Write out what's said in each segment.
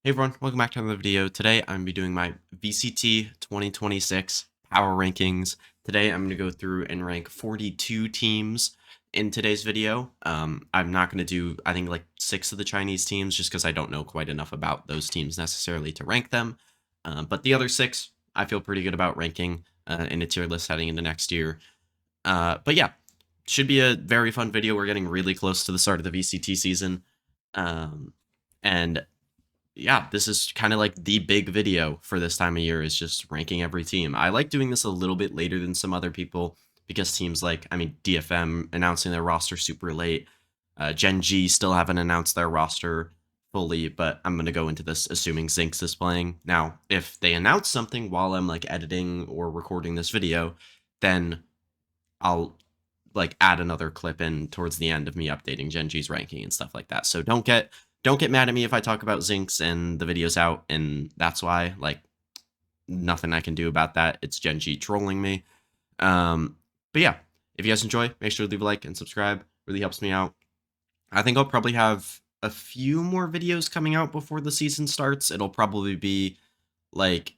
Hey everyone, welcome back to another video. Today I'm going to be doing my VCT 2026 power rankings. Today I'm going to go through and rank 42 teams in today's video. I'm not going to do, I think, like 6 of the Chinese teams just because I don't know quite enough about those teams necessarily to rank them. But the other 6 I feel pretty good about ranking in a tier list heading into next year. But yeah, should be a very fun video. We're getting really close to the start of the VCT season. And yeah, this is kind of like the big video for this time of year, is just ranking every team. I like doing this a little bit later than some other people because teams like, DFM announcing their roster super late. Gen G still haven't announced their roster fully, but I'm going to go into this assuming Zinx is playing. Now, if they announce something while I'm like editing or recording this video, then I'll like add another clip in towards the end of me updating Gen G's ranking and stuff like that. So don't get mad at me if I talk about Zinx and the video's out and that's why. Like, nothing I can do about that. It's Gen G trolling me. But yeah, if you guys enjoy, make sure to leave a like and subscribe. Really helps me out. I think I'll probably have a few more videos coming out before the season starts. It'll probably be like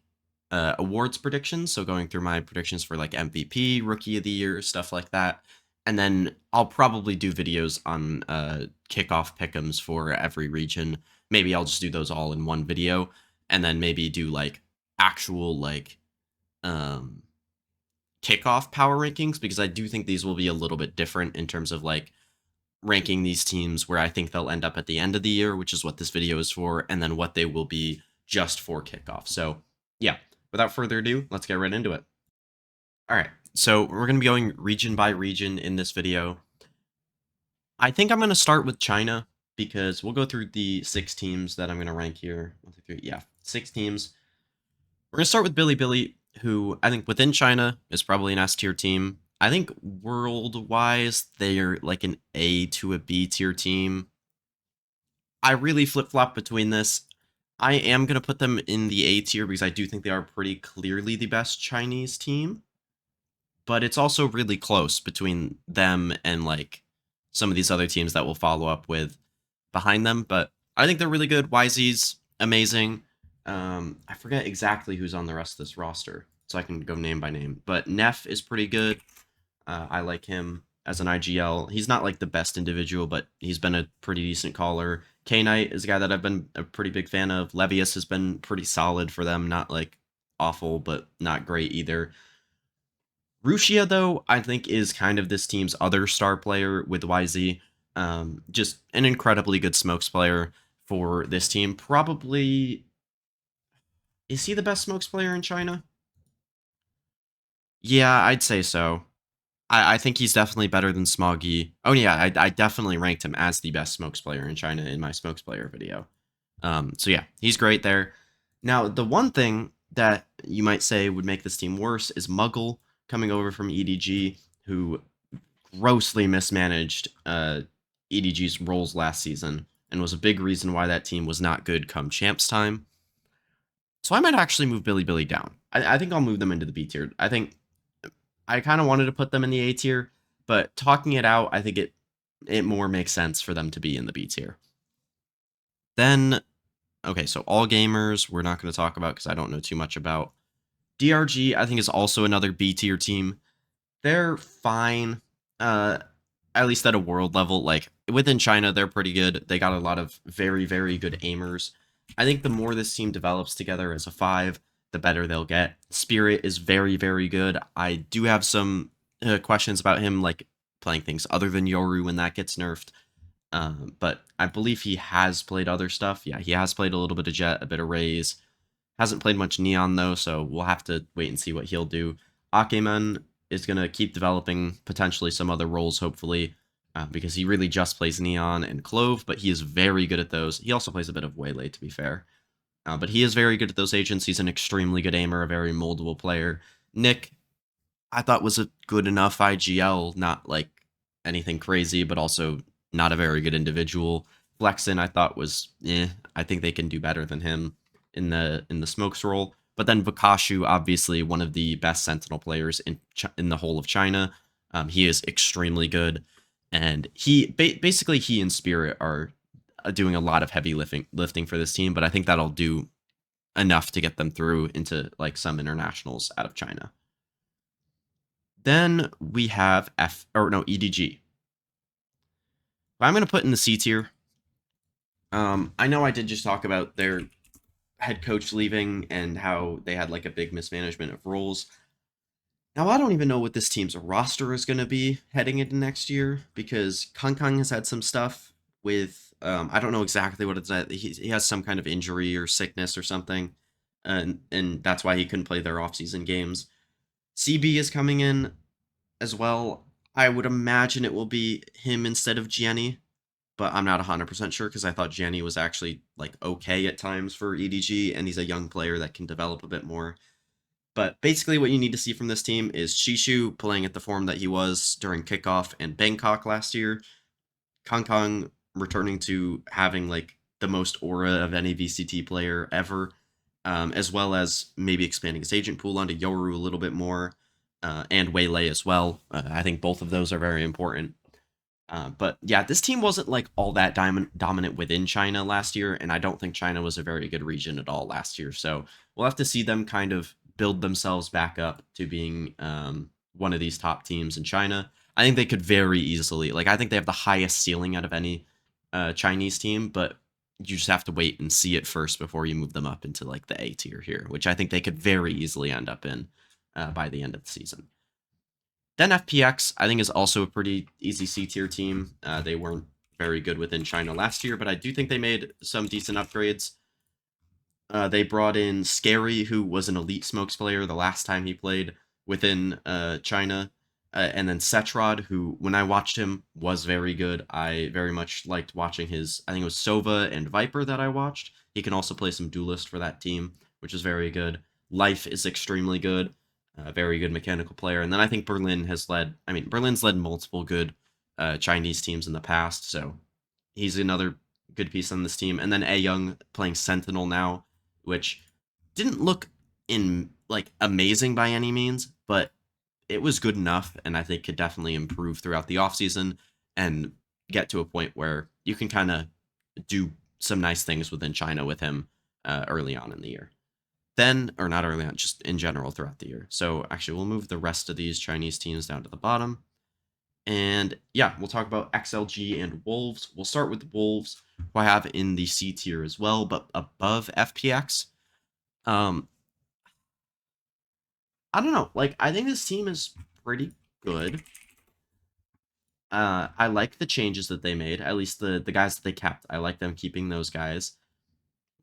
awards predictions, so going through my predictions for like MVP, Rookie of the Year, stuff like that. And then I'll probably do videos on kickoff pick'ems for every region. Maybe I'll just do those all in one video, and then maybe do like actual like um kickoff power rankings, because I do think these will be a little bit different in terms of like ranking these teams where I think they'll end up at the end of the year, which is what this video is for, and then what they will be just for kickoff. So yeah, without further ado, let's get right into it. All right, so we're going to be going region by region in this video. I think I'm going to start with China because we'll go through the 6 teams that I'm going to rank here. 1, 2, 3, yeah, 6 teams. We're going to start with Bilibili, who I think within China is probably an S tier team. I think world-wise, they're like an A to a B tier team. I really flip-flop between this. I am going to put them in the A tier because I do think they are pretty clearly the best Chinese team. But it's also really close between them and like some of these other teams that we'll follow up with behind them. But I think they're really good. YZ's amazing. I forget exactly who's on the rest of this roster, so I can go name by name. But Neff is pretty good. I like him as an IGL. He's not like the best individual, but he's been a pretty decent caller. K-Knight is a guy that I've been a pretty big fan of. Levius has been pretty solid for them. Not like awful, but not great either. Rushia, though, I think is kind of this team's other star player with YZ. Just an incredibly good smokes player for this team. Probably, is he the best smokes player in China? Yeah, I'd say so. I think he's definitely better than Smoggy. Oh yeah, I definitely ranked him as the best smokes player in China in my smokes player video. So yeah, he's great there. Now, the one thing that you might say would make this team worse is Muggle coming over from EDG, who grossly mismanaged EDG's roles last season and was a big reason why that team was not good come champs time. So I might actually move Bilibili down. I think I'll move them into the B tier. I think I kind of wanted to put them in the A tier, but talking it out, I think it more makes sense for them to be in the B tier. Then, okay, so All Gamers, we're not going to talk about because I don't know too much about. DRG, I think, is also another B tier team. They're fine, at least at a world level. Like, within China, they're pretty good. They got a lot of very, very good aimers. I think the more this team develops together as a 5, the better they'll get. Spirit is very, very good. I do have some questions about him, like playing things other than Yoru when that gets nerfed. But I believe he has played other stuff. Yeah, he has played a little bit of Jet, a bit of Raze. Hasn't played much Neon, though, so we'll have to wait and see what he'll do. Akeman is going to keep developing potentially some other roles, hopefully, because he really just plays Neon and Clove, but he is very good at those. He also plays a bit of Waylay, to be fair. But he is very good at those agents. He's an extremely good aimer, a very moldable player. Nick, I thought, was a good enough IGL, not like anything crazy, but also not a very good individual. Flexen, I thought, was I think they can do better than him in the smokes role. But then Vakashu, obviously one of the best Sentinel players in the whole of China. He is extremely good, and he basically he and Spirit are doing a lot of heavy lifting for this team, but I think that'll do enough to get them through into like some internationals out of China. Then we have EDG. I'm going to put in the C tier. I know I did just talk about their head coach leaving and how they had like a big mismanagement of roles. Now, I don't even know what this team's roster is going to be heading into next year because Kang Kang has had some stuff with, I don't know exactly what it's at. He has some kind of injury or sickness or something, and that's why he couldn't play their offseason games. CB is coming in as well. I would imagine it will be him instead of Gianni, but I'm not 100% sure because I thought Gianni was actually like okay at times for EDG, and he's a young player that can develop a bit more. But basically, what you need to see from this team is Chishu playing at the form that he was during kickoff and Bangkok last year. Kang Kang returning to having like the most aura of any VCT player ever, as well as maybe expanding his agent pool onto Yoru a little bit more, and Waylay as well. I think both of those are very important. But yeah, this team wasn't like all that dominant within China last year, and I don't think China was a very good region at all last year. So we'll have to see them kind of build themselves back up to being one of these top teams in China. I think they could very easily, like, I think they have the highest ceiling out of any Chinese team, but you just have to wait and see it first before you move them up into like the A tier here, which I think they could very easily end up in by the end of the season. Then FPX, I think, is also a pretty easy C tier team. They weren't very good within China last year, but I do think they made some decent upgrades. They brought in Scary, who was an elite smokes player the last time he played within China. And then Setrod, who, when I watched him, was very good. I very much liked watching his, I think it was Sova and Viper that I watched. He can also play some duelist for that team, which is very good. Life is extremely good. A very good mechanical player. And then I think Berlin's led multiple good Chinese teams in the past, so he's another good piece on this team. And then A Young playing Sentinel now, which didn't look in like amazing by any means, but it was good enough, and I think could definitely improve throughout the offseason and get to a point where you can kind of do some nice things within China with him early on in the year. Then, or not early on, just in general throughout the year. So actually, we'll move the rest of these Chinese teams down to the bottom. And yeah, we'll talk about XLG and Wolves. We'll start with the Wolves, who I have in the C tier as well, but above FPX. Um, I don't know. Like, I think this team is pretty good. I like the changes that they made. At least the guys that they kept. I like them keeping those guys.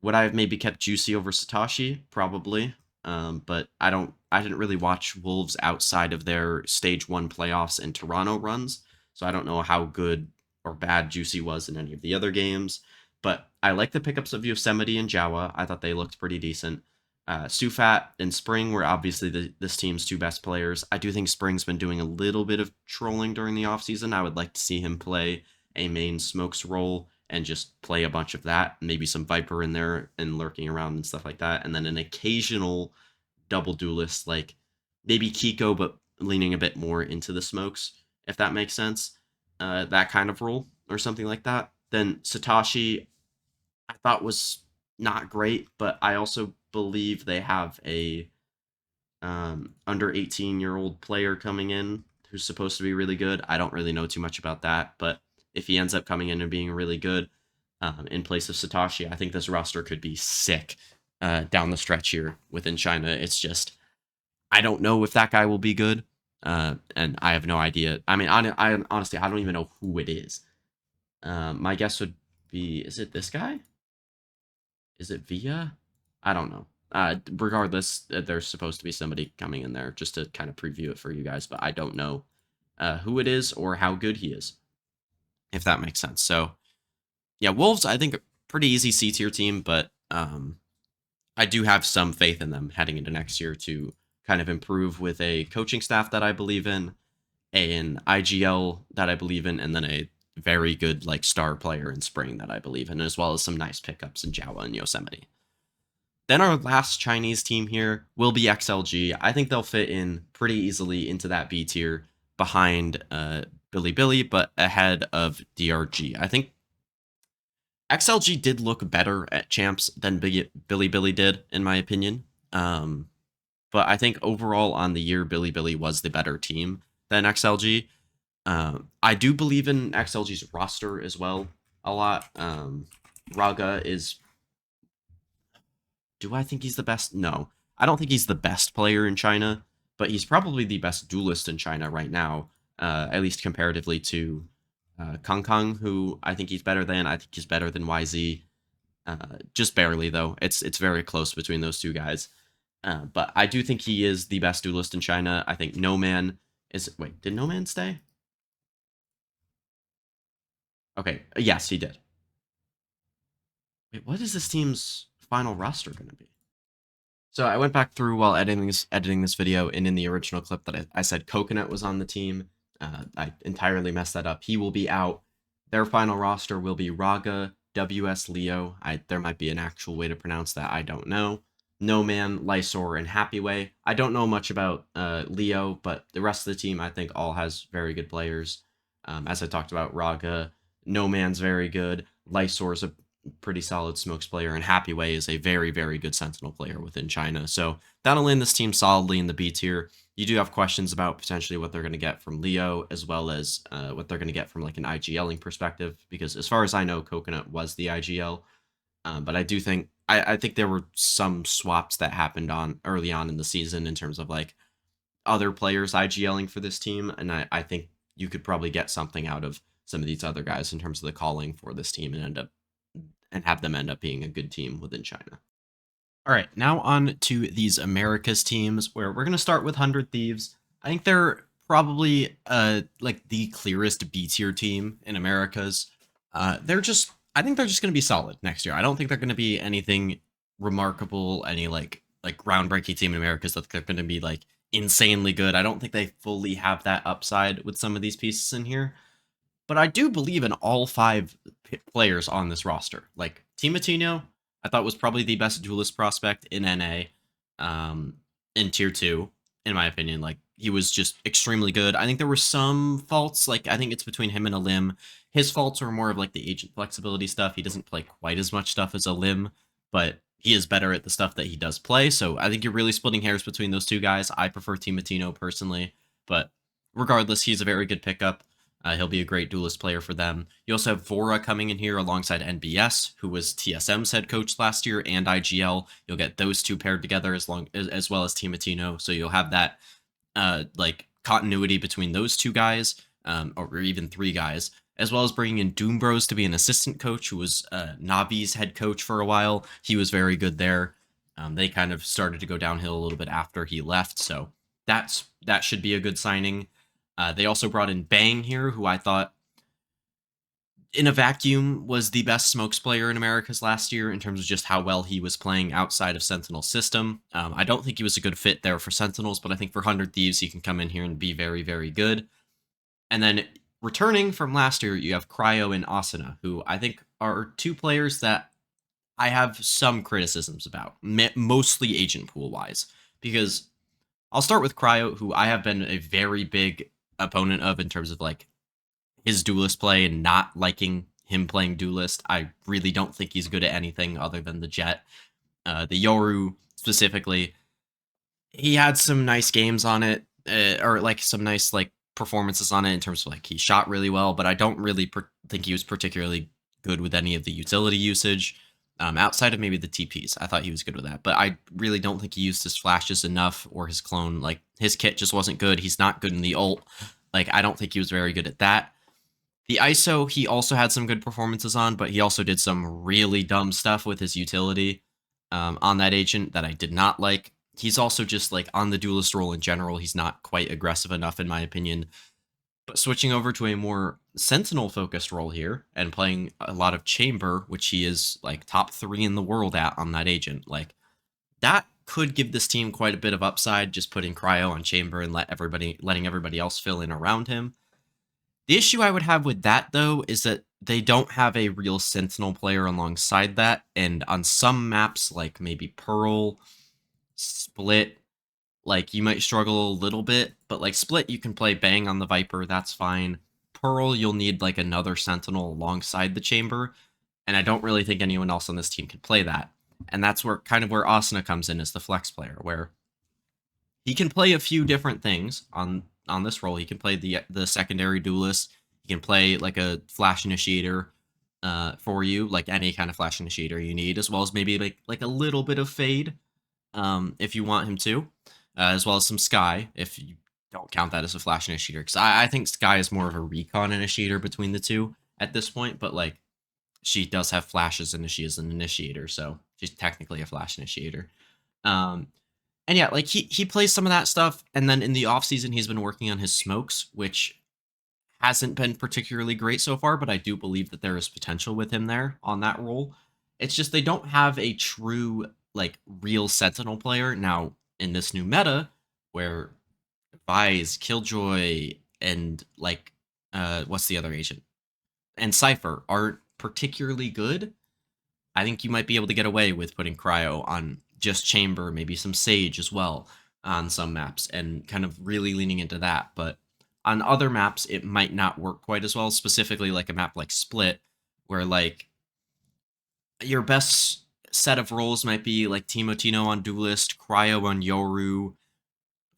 Would I have maybe kept Juicy over Satoshi? Probably. But I didn't really watch Wolves outside of their stage 1 playoffs and Toronto runs, so I don't know how good or bad Juicy was in any of the other games. But I like the pickups of Yosemite and Jawa. I thought they looked pretty decent. Sufat and Spring were obviously this team's two best players. I do think Spring's been doing a little bit of trolling during the offseason. I would like to see him play a main smokes role and just play a bunch of that, maybe some Viper in there and lurking around and stuff like that, and then an occasional double duelist, like maybe Kiko, but leaning a bit more into the smokes, if that makes sense. That kind of role or something like that. Then Satoshi, I thought was not great, but I also believe they have a under 18-year-old player coming in who's supposed to be really good. I don't really know too much about that, but if he ends up coming in and being really good in place of Satoshi, I think this roster could be sick down the stretch here within China. It's just, I don't know if that guy will be good, and I have no idea. I mean, I honestly, I don't even know who it is. My guess would be, is it this guy? Is it Via? I don't know. Regardless, there's supposed to be somebody coming in there just to kind of preview it for you guys, but I don't know who it is or how good he is, if that makes sense. So, yeah, Wolves, I think, a pretty easy C tier team, but I do have some faith in them heading into next year to kind of improve with a coaching staff that I believe in, an IGL that I believe in, and then a very good like star player in Spring that I believe in, as well as some nice pickups in Jawa and Yosemite. Then our last Chinese team here will be XLG. I think they'll fit in pretty easily into that B tier behind Billy, but ahead of DRG. I think XLG did look better at champs than Billy did, in my opinion. But I think overall on the year, Billy was the better team than XLG. I do believe in XLG's roster as well a lot. Raga is. Do I think he's the best? No. I don't think he's the best player in China, but he's probably the best duelist in China right now, at least comparatively to Kang Kang, who I think he's better than. I think he's better than YZ. Just barely, though. It's very close between those two guys. But I do think he is the best duelist in China. I think No Man is. Wait, did No Man stay? Okay, yes, he did. Wait, what is this team's final roster going to be? So I went back through while editing this video, and in the original clip that I said Coconut was on the team. I entirely messed that up. He will be out. Their final roster will be Raga, WS Leo. There might be an actual way to pronounce that. I don't know. No Man, Lysor, and Happyway. I don't know much about Leo, but the rest of the team I think all has very good players. As I talked about, Raga, No Man's very good. Lysor's a pretty solid smokes player, and Happyway is a very, very good Sentinel player within China. So that'll land this team solidly in the B tier. You do have questions about potentially what they're going to get from Leo, as well as what they're going to get from like an IGLing perspective, because as far as I know, Coconut was the IGL. But I do think I think there were some swaps that happened on early on in the season in terms of like other players IGLing for this team, and I think you could probably get something out of some of these other guys in terms of the calling for this team and have them end up being a good team within China. All right, now on to these Americas teams, where we're going to start with 100 Thieves. I think they're probably like the clearest B tier team in Americas. I think they're just going to be solid next year. I don't think they're going to be anything remarkable, any like groundbreaking team in Americas that they're going to be like insanely good. I don't think they fully have that upside with some of these pieces in here. But I do believe in all five players on this roster. Like Timatino, I thought was probably the best duelist prospect in NA, in tier 2, in my opinion. Like he was just extremely good. I think there were some faults. Like I think it's between him and a limb. His faults are more of like the agent flexibility stuff. He doesn't play quite as much stuff as a limb, but he is better at the stuff that he does play. So I think you're really splitting hairs between those two guys. I prefer Timatino personally, but regardless, he's a very good pickup. He'll be a great duelist player for them. You also have Vora coming in here alongside NBS, who was TSM's head coach last year, and IGL. You'll get those two paired together as well as Timatino. So you'll have that like continuity between those two guys, or even three guys, as well as bringing in Doombros to be an assistant coach, who was Navi's head coach for a while. He was very good there. They kind of started to go downhill a little bit after he left, so that should be a good signing. They also brought in Bang here, who I thought in a vacuum was the best smokes player in Americas last year in terms of just how well he was playing outside of Sentinel's system. I don't think he was a good fit there for Sentinels, but I think for 100 Thieves, he can come in here and be very, very good. And then returning from last year, you have Cryo and Asuna, who I think are two players that I have some criticisms about, mostly agent pool wise, because I'll start with Cryo, who I have been a very big opponent of in terms of like his duelist play and not liking him playing duelist. I really don't think he's good at anything other than the Jet. The Yoru specifically, he had some nice games on it, or like some nice like performances on it in terms of like he shot really well, but I don't really think he was particularly good with any of the utility usage. Outside of maybe the TPs, I thought he was good with that, but I really don't think he used his flashes enough, or his clone. Like his kit just wasn't good. He's not good in the ult. Like I don't think he was very good at that. The ISO, he also had some good performances on, but he also did some really dumb stuff with his utility on that agent that I did not like. He's also just like on the duelist role in general, he's not quite aggressive enough in my opinion. But switching over to a more Sentinel focused role here and playing a lot of Chamber, which he is like top 3 in the world at on that agent, like that could give this team quite a bit of upside, just putting Cryo on Chamber and letting everybody else fill in around him. The issue I would have with that though is that they don't have a real Sentinel player alongside that, and on some maps like maybe Pearl, Split, like you might struggle a little bit, but like Split, you can play Bang on the Viper, that's fine. Pearl, you'll need like another Sentinel alongside the Chamber. And I don't really think anyone else on this team can play that. And that's where kind of where Asuna comes in as the flex player, where he can play a few different things on this role. He can play the secondary duelist. He can play like a flash initiator for you, like any kind of flash initiator you need, as well as maybe like a little bit of fade if you want him to, as well as some sky if you don't count that as a flash initiator. Because I think sky is more of a recon initiator between the two at this point, but like she does have flashes and she is an initiator, so she's technically a flash initiator. Um, and yeah, like he plays some of that stuff, and then in the off season he's been working on his smokes, which hasn't been particularly great so far, but I do believe that there is potential with him there on that role. It's just they don't have a true like real sentinel player now in this new meta where Vise, Killjoy, and like what's the other agent? And Cypher aren't particularly good. I think you might be able to get away with putting Cryo on just Chamber, maybe some Sage as well on some maps, and kind of really leaning into that. But on other maps, it might not work quite as well, specifically like a map like Split, where like your best set of roles might be like Timotino on Duelist, Cryo on Yoru,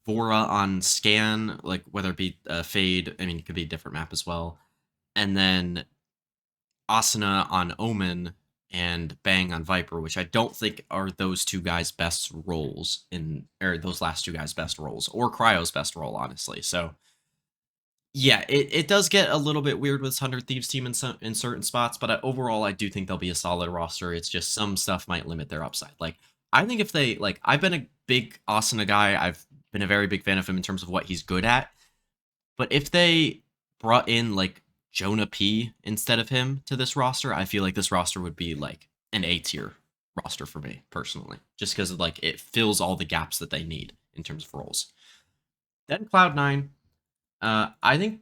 Vora on Scan, like whether it be Fade, I mean, it could be a different map as well. And then Asuna on Omen and Bang on Viper, which I don't think are those two guys' best roles in, or those last two guys' best roles, or Cryo's best role, honestly. So yeah, it does get a little bit weird with 100 Thieves team in certain spots, but overall, I do think they'll be a solid roster. It's just some stuff might limit their upside. Like, I think if they, like, I've been a big Asuna guy. I've been a very big fan of him in terms of what he's good at. But if they brought in, like, Jonah P instead of him to this roster, I feel like this roster would be, like, an A tier roster for me, personally. Just because, like, it fills all the gaps that they need in terms of roles. Then Cloud9. I think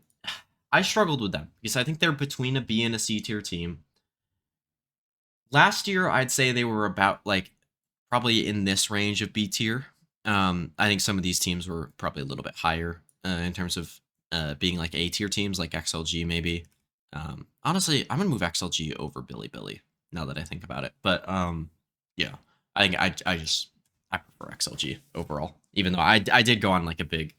I struggled with them because I think they're between a B and a C tier team. Last year, I'd say they were about like probably in this range of B tier. I think some of these teams were probably a little bit higher in terms of being like A tier teams, like XLG maybe. Honestly, I'm gonna move XLG over Billy now that I think about it. But yeah, I think I prefer XLG overall, even though I did go on like a big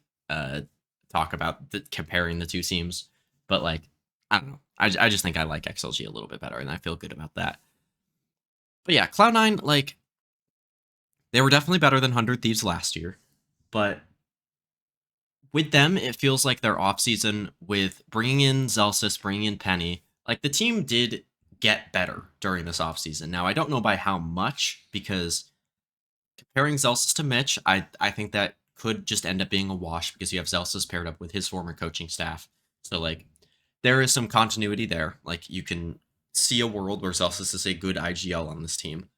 talk about comparing the two teams, but like I don't know, I just think I like XLG a little bit better, and I feel good about that. But yeah, Cloud9, like they were definitely better than 100 Thieves last year, but with them, it feels like their offseason with bringing in Zelsis, bringing in Penny, like the team did get better during this offseason. Now, I don't know by how much, because comparing Zelsis to Mitch, I think that could just end up being a wash because you have Zelsis paired up with his former coaching staff. So, like, there is some continuity there. Like, you can see a world where Zelsis is a good IGL on this team.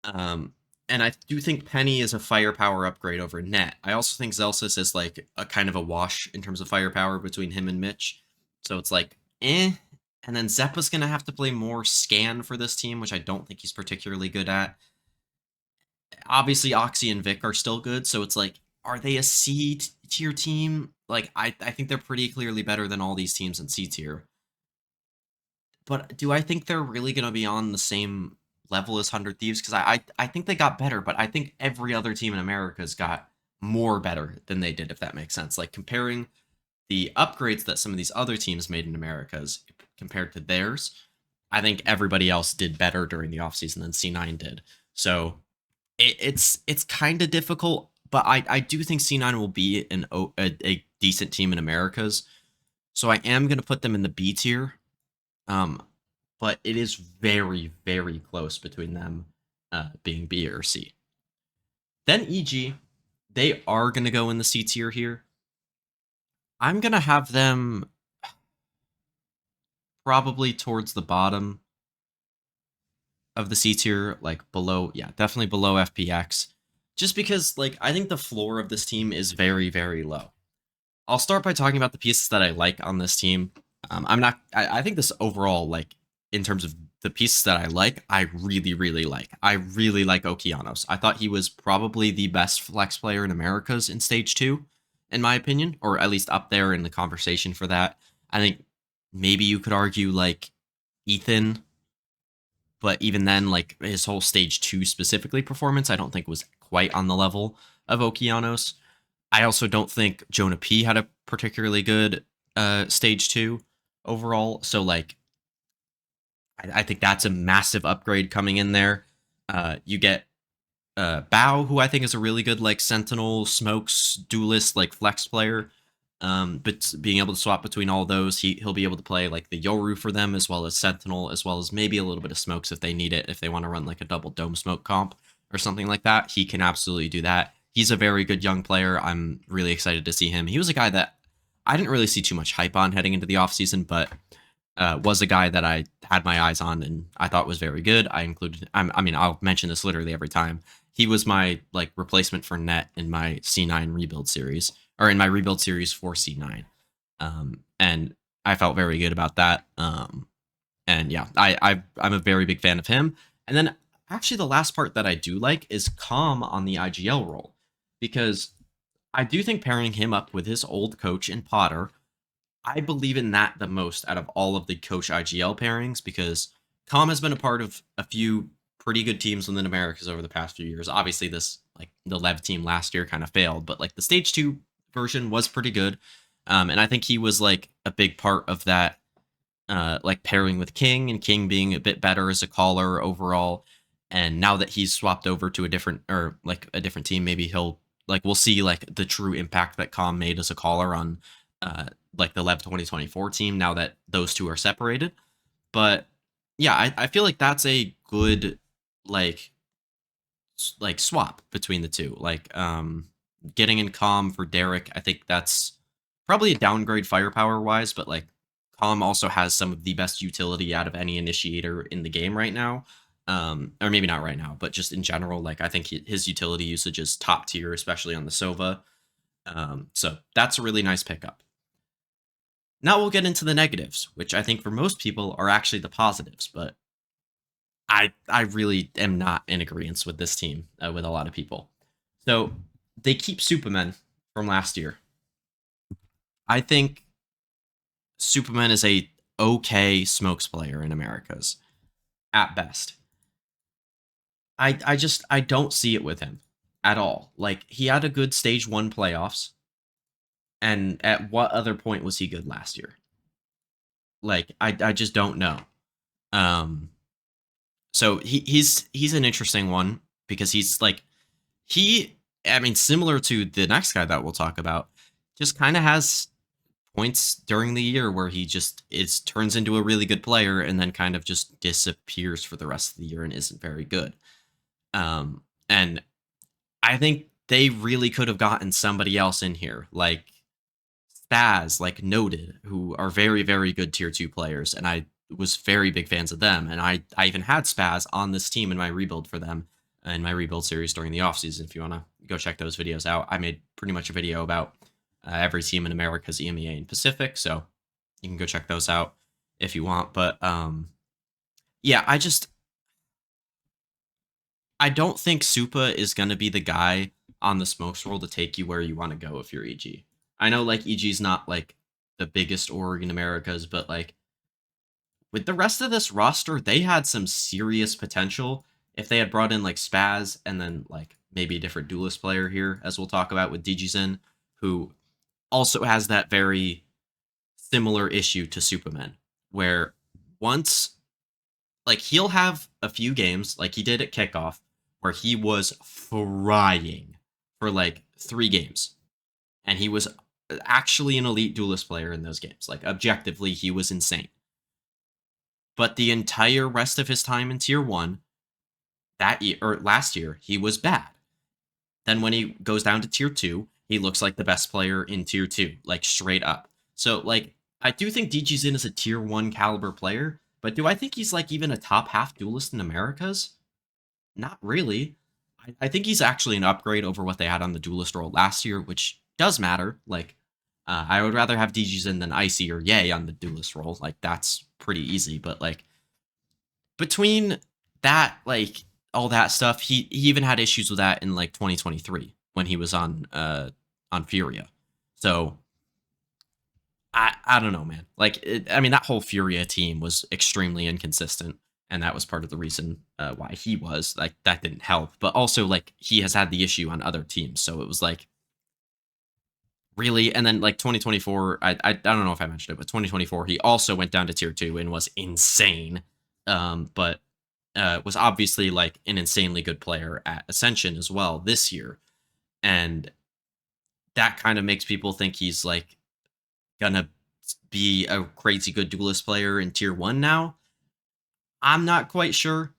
And I do think Penny is a firepower upgrade over Net. I also think Zelsis is like a kind of a wash in terms of firepower between him and Mitch. So it's like, eh. And then Zeppa's going to have to play more scan for this team, which I don't think he's particularly good at. Obviously, Oxy and Vic are still good. So it's like, are they a C tier team? Like, I think they're pretty clearly better than all these teams in C tier. But do I think they're really going to be on the same level as 100 Thieves? Because I think they got better, but I think every other team in America's got more better than they did, if that makes sense. Like comparing the upgrades that some of these other teams made in America's compared to theirs, I think everybody else did better during the offseason than C9 did. So it's kind of difficult, but I do think C9 will be a decent team in America's. So I am going to put them in the B tier. But it is very, very close between them being B or C. Then EG, they are going to go in the C tier here. I'm going to have them probably towards the bottom of the C tier, like below, yeah, definitely below FPX. Just because, like, I think the floor of this team is very, very low. I'll start by talking about the pieces that I like on this team. I think this overall, like, in terms of the pieces that I like, I really, really like. I really like Okeanos. I thought he was probably the best flex player in Americas in Stage 2, in my opinion, or at least up there in the conversation for that. I think maybe you could argue, like, Ethan But even then, like his whole stage 2 specifically performance, I don't think was quite on the level of Okeanos. I also don't think Jonah P had a particularly good stage 2 overall. So like I think that's a massive upgrade coming in there. You get Bao, who I think is a really good like Sentinel, Smokes, Duelist, like flex player. But being able to swap between all those, he'll be able to play like the Yoru for them, as well as Sentinel, as well as maybe a little bit of Smokes if they need it, if they want to run like a double Dome Smoke comp or something like that. He can absolutely do that. He's a very good young player. I'm really excited to see him. He was a guy that I didn't really see too much hype on heading into the offseason, but was a guy that I had my eyes on and I thought was very good. I included, I mean, I'll mention this literally every time. He was my like replacement for Net in my C9 rebuild series, or in my rebuild series for C9, and I felt very good about that. And yeah, I'm a very big fan of him. And then actually, the last part that I do like is Calm on the IGL role, because I do think pairing him up with his old coach in Potter, I believe in that the most out of all of the Coach IGL pairings, because Com has been a part of a few pretty good teams within Americas over the past few years. Obviously, this like the Lev team last year kind of failed, but like the stage 2 version was pretty good. And I think he was like a big part of that, like pairing with King, and King being a bit better as a caller overall. And now that he's swapped over to a different, or like a different team, maybe he'll like we'll see like the true impact that Com made as a caller on like the Lev 2024 team now that those two are separated. But yeah, I feel like that's a good like like swap between the two. Like getting in Calm for Derek, I think that's probably a downgrade firepower wise, but like Calm also has some of the best utility out of any initiator in the game right now. Or maybe not right now, but just in general, like I think his utility usage is top tier, especially on the Sova. So that's a really nice pickup. Now we'll get into the negatives, which I think for most people are actually the positives, but I really am not in agreement with this team with a lot of people. So they keep Superman from last year. I think Superman is a okay smokes player in Americas at best. I don't see it with him at all. Like he had a good stage 1 playoffs, and at what other point was he good last year? Like I just don't know. Um so he's an interesting one because he's like he I mean similar to the next guy that we'll talk about, just kind of has points during the year where he just is turns into a really good player and then kind of just disappears for the rest of the year and isn't very good. And I think they really could have gotten somebody else in here, like Spaz, like Noted, who are very, very good tier 2 players, and I was very big fans of them. And I even had Spaz on this team in my rebuild for them in my rebuild series during the offseason. If you want to go check those videos out, I made pretty much a video about every team in America's EMEA and Pacific, so you can go check those out if you want. But yeah, I don't think Supa is going to be the guy on the smokes roll to take you where you want to go if you're EG. I know like EG's not like the biggest org in Americas, but like with the rest of this roster, they had some serious potential if they had brought in like Spaz and then like maybe a different duelist player here, as we'll talk about with DigiZen, who also has that very similar issue to Superman, where once like he'll have a few games like he did at kickoff where he was frying for like 3 games, and he was actually an elite duelist player in those games. Like objectively, he was insane. But the entire rest of his time in tier 1 that year or last year, he was bad. Then when he goes down to tier 2, he looks like the best player in tier 2, like straight up. So like I do think DGZin is a tier 1 caliber player, but do I think he's like even a top half duelist in Americas? Not really. I think he's actually an upgrade over what they had on the duelist role last year, which does matter. Like, I would rather have DGZin than Icy or Yay on the duelist role. Like, that's pretty easy. But like, between that, like all that stuff, he even had issues with that in like 2023 when he was on Furia. So I don't know, man. Like, I mean, that whole Furia team was extremely inconsistent, and that was part of the reason why he was like that didn't help. But also like he has had the issue on other teams, so it was like really. And then like 2024, I don't know if I mentioned it, but 2024 he also went down to tier 2 and was insane. But was obviously like an insanely good player at Ascension as well this year, and that kind of makes people think he's like gonna be a crazy good duelist player in tier 1 now. I'm not quite sure.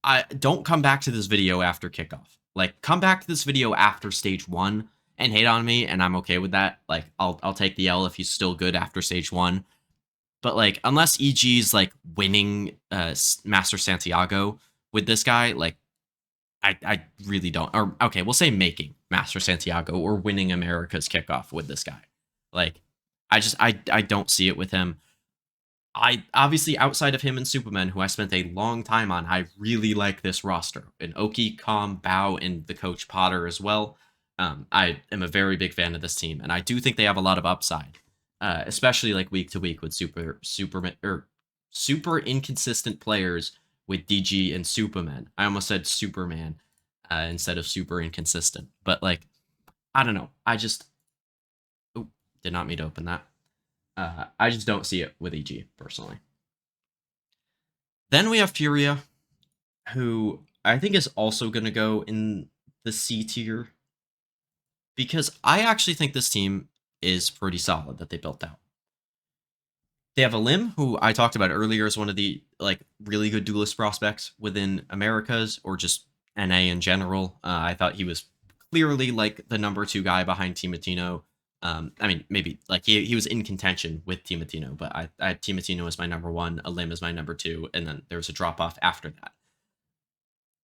I don't come back to this video after kickoff. Like, come back to this video after stage 1 and hate on me, and I'm okay with that. Like, I'll take the L if he's still good after stage 1. But like, unless EG's like winning Master Santiago with this guy, like I really don't. Or okay, we'll say making Master Santiago or winning America's kickoff with this guy. Like, I don't see it with him. I obviously, outside of him and Superman, who I spent a long time on, I really like this roster. And Oki, Calm, Bao, and the coach Potter as well. I am a very big fan of this team, and I do think they have a lot of upside, especially like week to week with super inconsistent players with DG and Superman. I almost said Superman instead of super inconsistent, but like I don't know. I just did not mean to open that. I just don't see it with EG personally. Then we have Furia, who I think is also going to go in the C tier because I actually think this team is pretty solid that they built out. They have a Lim, who I talked about earlier as one of the like really good duelist prospects within Americas or just NA in general. I thought he was clearly like the number 2 guy behind Timatino. I mean, maybe like he was in contention with Timatino, but I Timatino as my number 1, a Lim as my number 2, and then there was a drop off after that.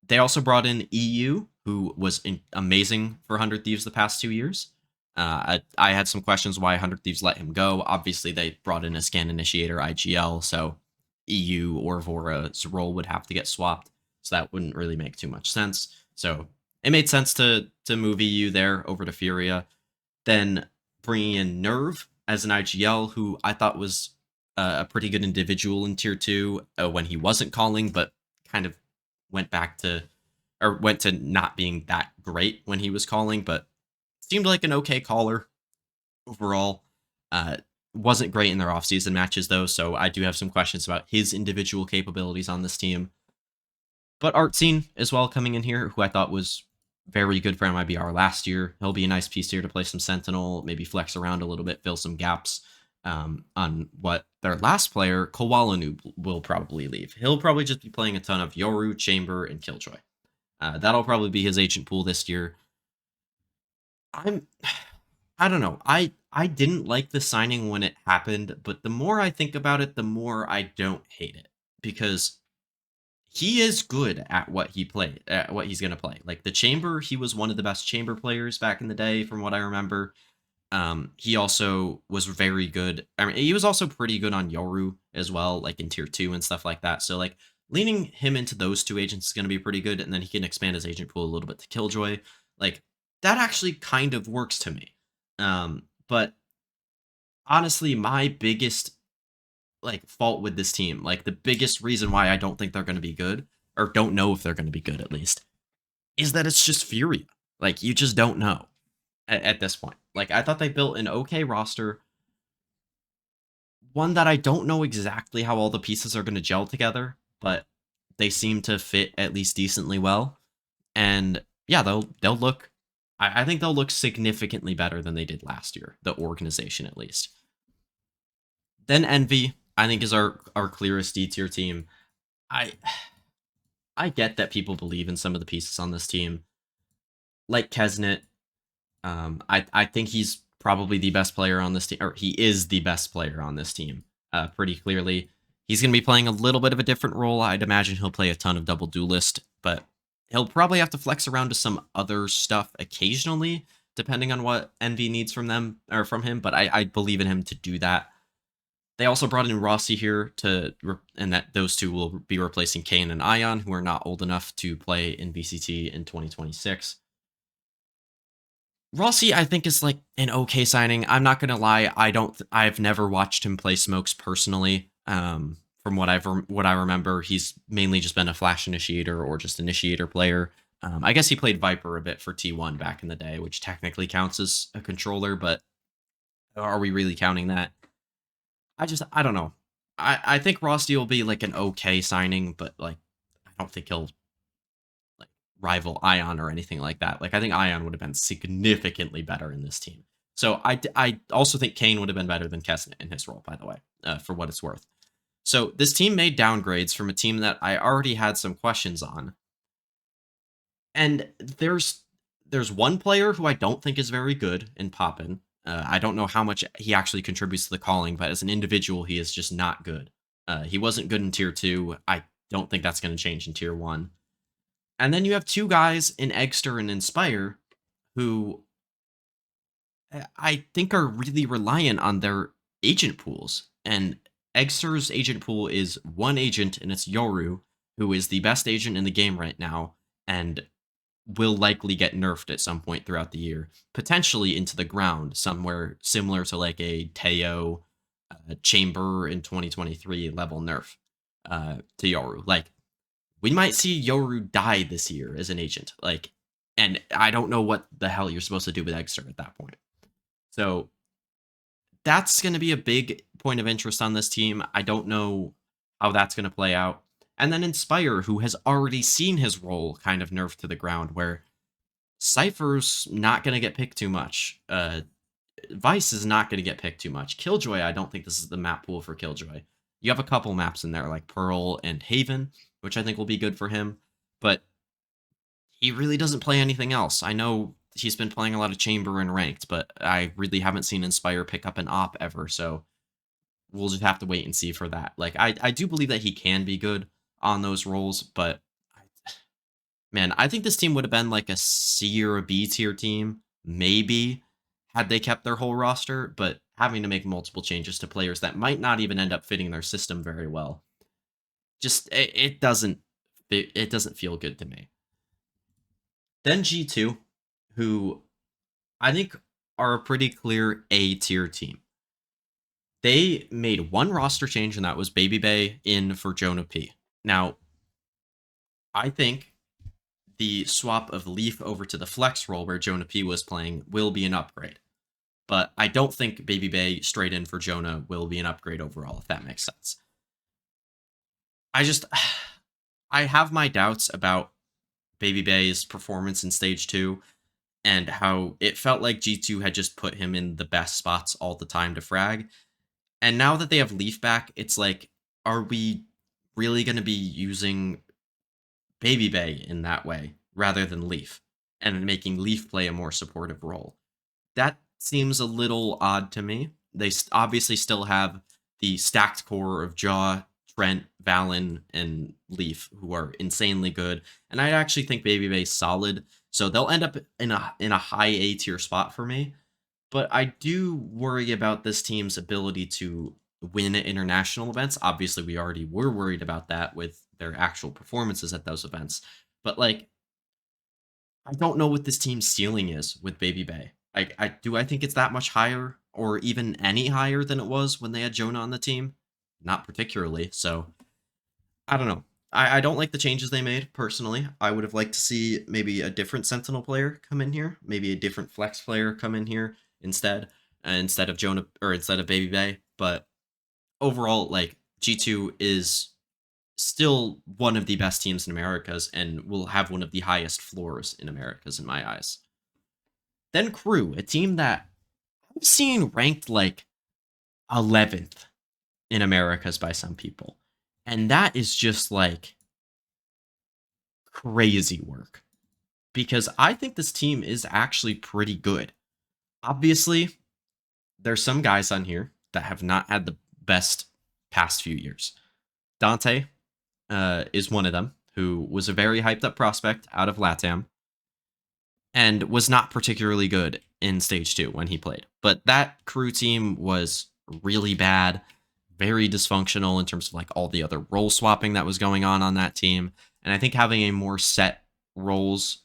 They also brought in EU, who was amazing for 100 Thieves the past 2 years. I had some questions why 100 Thieves let him go. Obviously, they brought in a scan initiator IGL, so EU or Vora's role would have to get swapped, so that wouldn't really make too much sense. So it made sense to move EU there over to Furia. Then bringing in Nerve as an IGL, who I thought was a pretty good individual in tier 2 when he wasn't calling, but kind of went to not being that great when he was calling, but seemed like an okay caller overall. Wasn't great in their offseason matches, though, so I do have some questions about his individual capabilities on this team. But Artscene as well coming in here, who I thought was very good for MIBR last year. He'll be a nice piece here to play some Sentinel, maybe flex around a little bit, fill some gaps on what their last player, Kowalanu, will probably leave. He'll probably just be playing a ton of Yoru, Chamber, and Killjoy. That'll probably be his agent pool this year. I don't know. I didn't like the signing when it happened, but the more I think about it, the more I don't hate it because he is good at what he played, at what he's going to play. Like the Chamber, he was one of the best Chamber players back in the day from what I remember. He also was very good. I mean, he was also pretty good on Yoru as well, like in tier 2 and stuff like that. So like leaning him into those 2 agents is going to be pretty good, and then he can expand his agent pool a little bit to Killjoy. Like that actually kind of works to me. But honestly, my biggest like fault with this team, like the biggest reason why I don't think they're going to be good, or don't know if they're going to be good at least, is that it's just Furia. Like you just don't know at this point. Like I thought they built an okay roster, one that I don't know exactly how all the pieces are going to gel together, but they seem to fit at least decently well. And yeah, they'll look. I think they'll look significantly better than they did last year. The organization, at least. Then Envy, I think, is our clearest D tier team. I get that people believe in some of the pieces on this team, like Kesnet. I think he's probably the best player on this team, or he is the best player on this team. Pretty clearly, he's going to be playing a little bit of a different role. I'd imagine he'll play a ton of double duelist, but he'll probably have to flex around to some other stuff occasionally, depending on what Envy needs from them or from him. But I believe in him to do that. They also brought in Rossi here and that those two will be replacing Kane and Ion, who are not old enough to play in VCT in 2026. Rossi, I think, is like an okay signing. I'm not gonna lie, I've never watched him play Smokes personally. From From what I remember, he's mainly just been a flash initiator or just initiator player. I guess he played Viper a bit for T1 back in the day, which technically counts as a controller, but are we really counting that? I don't know. I think Rosti will be like an okay signing, but like I don't think he'll like rival Ion or anything like that. Like I think Ion would have been significantly better in this team. So I also think Kane would have been better than Kesnet in his role, by the way, for what it's worth. So this team made downgrades from a team that I already had some questions on. And there's one player who I don't think is very good in Poppin. I don't know how much he actually contributes to the calling, but as an individual, he is just not good. He wasn't good in tier 2. I don't think that's going to change in tier 1. And then you have two guys in Eggster and Inspire who I think are really reliant on their agent pools. And Eggster's agent pool is one agent, and it's Yoru, who is the best agent in the game right now, and will likely get nerfed at some point throughout the year, potentially into the ground, somewhere similar to like a Teo Chamber in 2023 level nerf to Yoru. Like, we might see Yoru die this year as an agent. Like, and I don't know what the hell you're supposed to do with Eggster at that point. So that's going to be a big point of interest on this team. I don't know how that's going to play out. And then Inspire, who has already seen his role kind of nerfed to the ground, where Cypher's not going to get picked too much. Vice is not going to get picked too much. Killjoy, I don't think this is the map pool for Killjoy. You have a couple maps in there, like Pearl and Haven, which I think will be good for him. But he really doesn't play anything else. I know he's been playing a lot of Chamber and Ranked, but I really haven't seen Inspire pick up an op ever, so we'll just have to wait and see for that. Like, I do believe that he can be good on those roles, but man, I think this team would have been like a C or a B tier team, maybe, had they kept their whole roster, but having to make multiple changes to players that might not even end up fitting their system very well, just it doesn't feel good to me. Then G2, who I think are a pretty clear A tier team. They made one roster change, and that was Baby Bay in for Jonah P. Now, I think the swap of Leaf over to the flex role where Jonah P was playing will be an upgrade. But I don't think Baby Bay straight in for Jonah will be an upgrade overall, if that makes sense. I have my doubts about Baby Bay's performance in Stage 2 and how it felt like G2 had just put him in the best spots all the time to frag. And now that they have Leaf back, it's like, are we really going to be using Baby Bay in that way rather than Leaf and making Leaf play a more supportive role? That seems a little odd to me. They obviously still have the stacked core of Jaw, Trent, Valen, and Leaf, who are insanely good. And I actually think Baby Bay's solid, so they'll end up in a high A tier spot for me. But I do worry about this team's ability to win at international events. Obviously, we already were worried about that with their actual performances at those events. But, like, I don't know what this team's ceiling is with Baby Bay. I think it's that much higher or even any higher than it was when they had Jonah on the team? Not particularly, so I don't know. I don't like the changes they made, personally. I would have liked to see maybe a different Sentinel player come in here, maybe a different Flex player come in here instead of Jonah, or instead of Baby Bay. But overall, like, G2 is still one of the best teams in Americas and will have one of the highest floors in Americas in my eyes. Then Crew, a team that I've seen ranked like 11th in Americas by some people. And that is just like crazy work, because I think this team is actually pretty good. Obviously, there's some guys on here that have not had the best past few years. Dante is one of them, who was a very hyped up prospect out of LATAM and was not particularly good in Stage 2 when he played. But that Crew team was really bad, very dysfunctional in terms of like all the other role swapping that was going on that team. And I think having a more set roles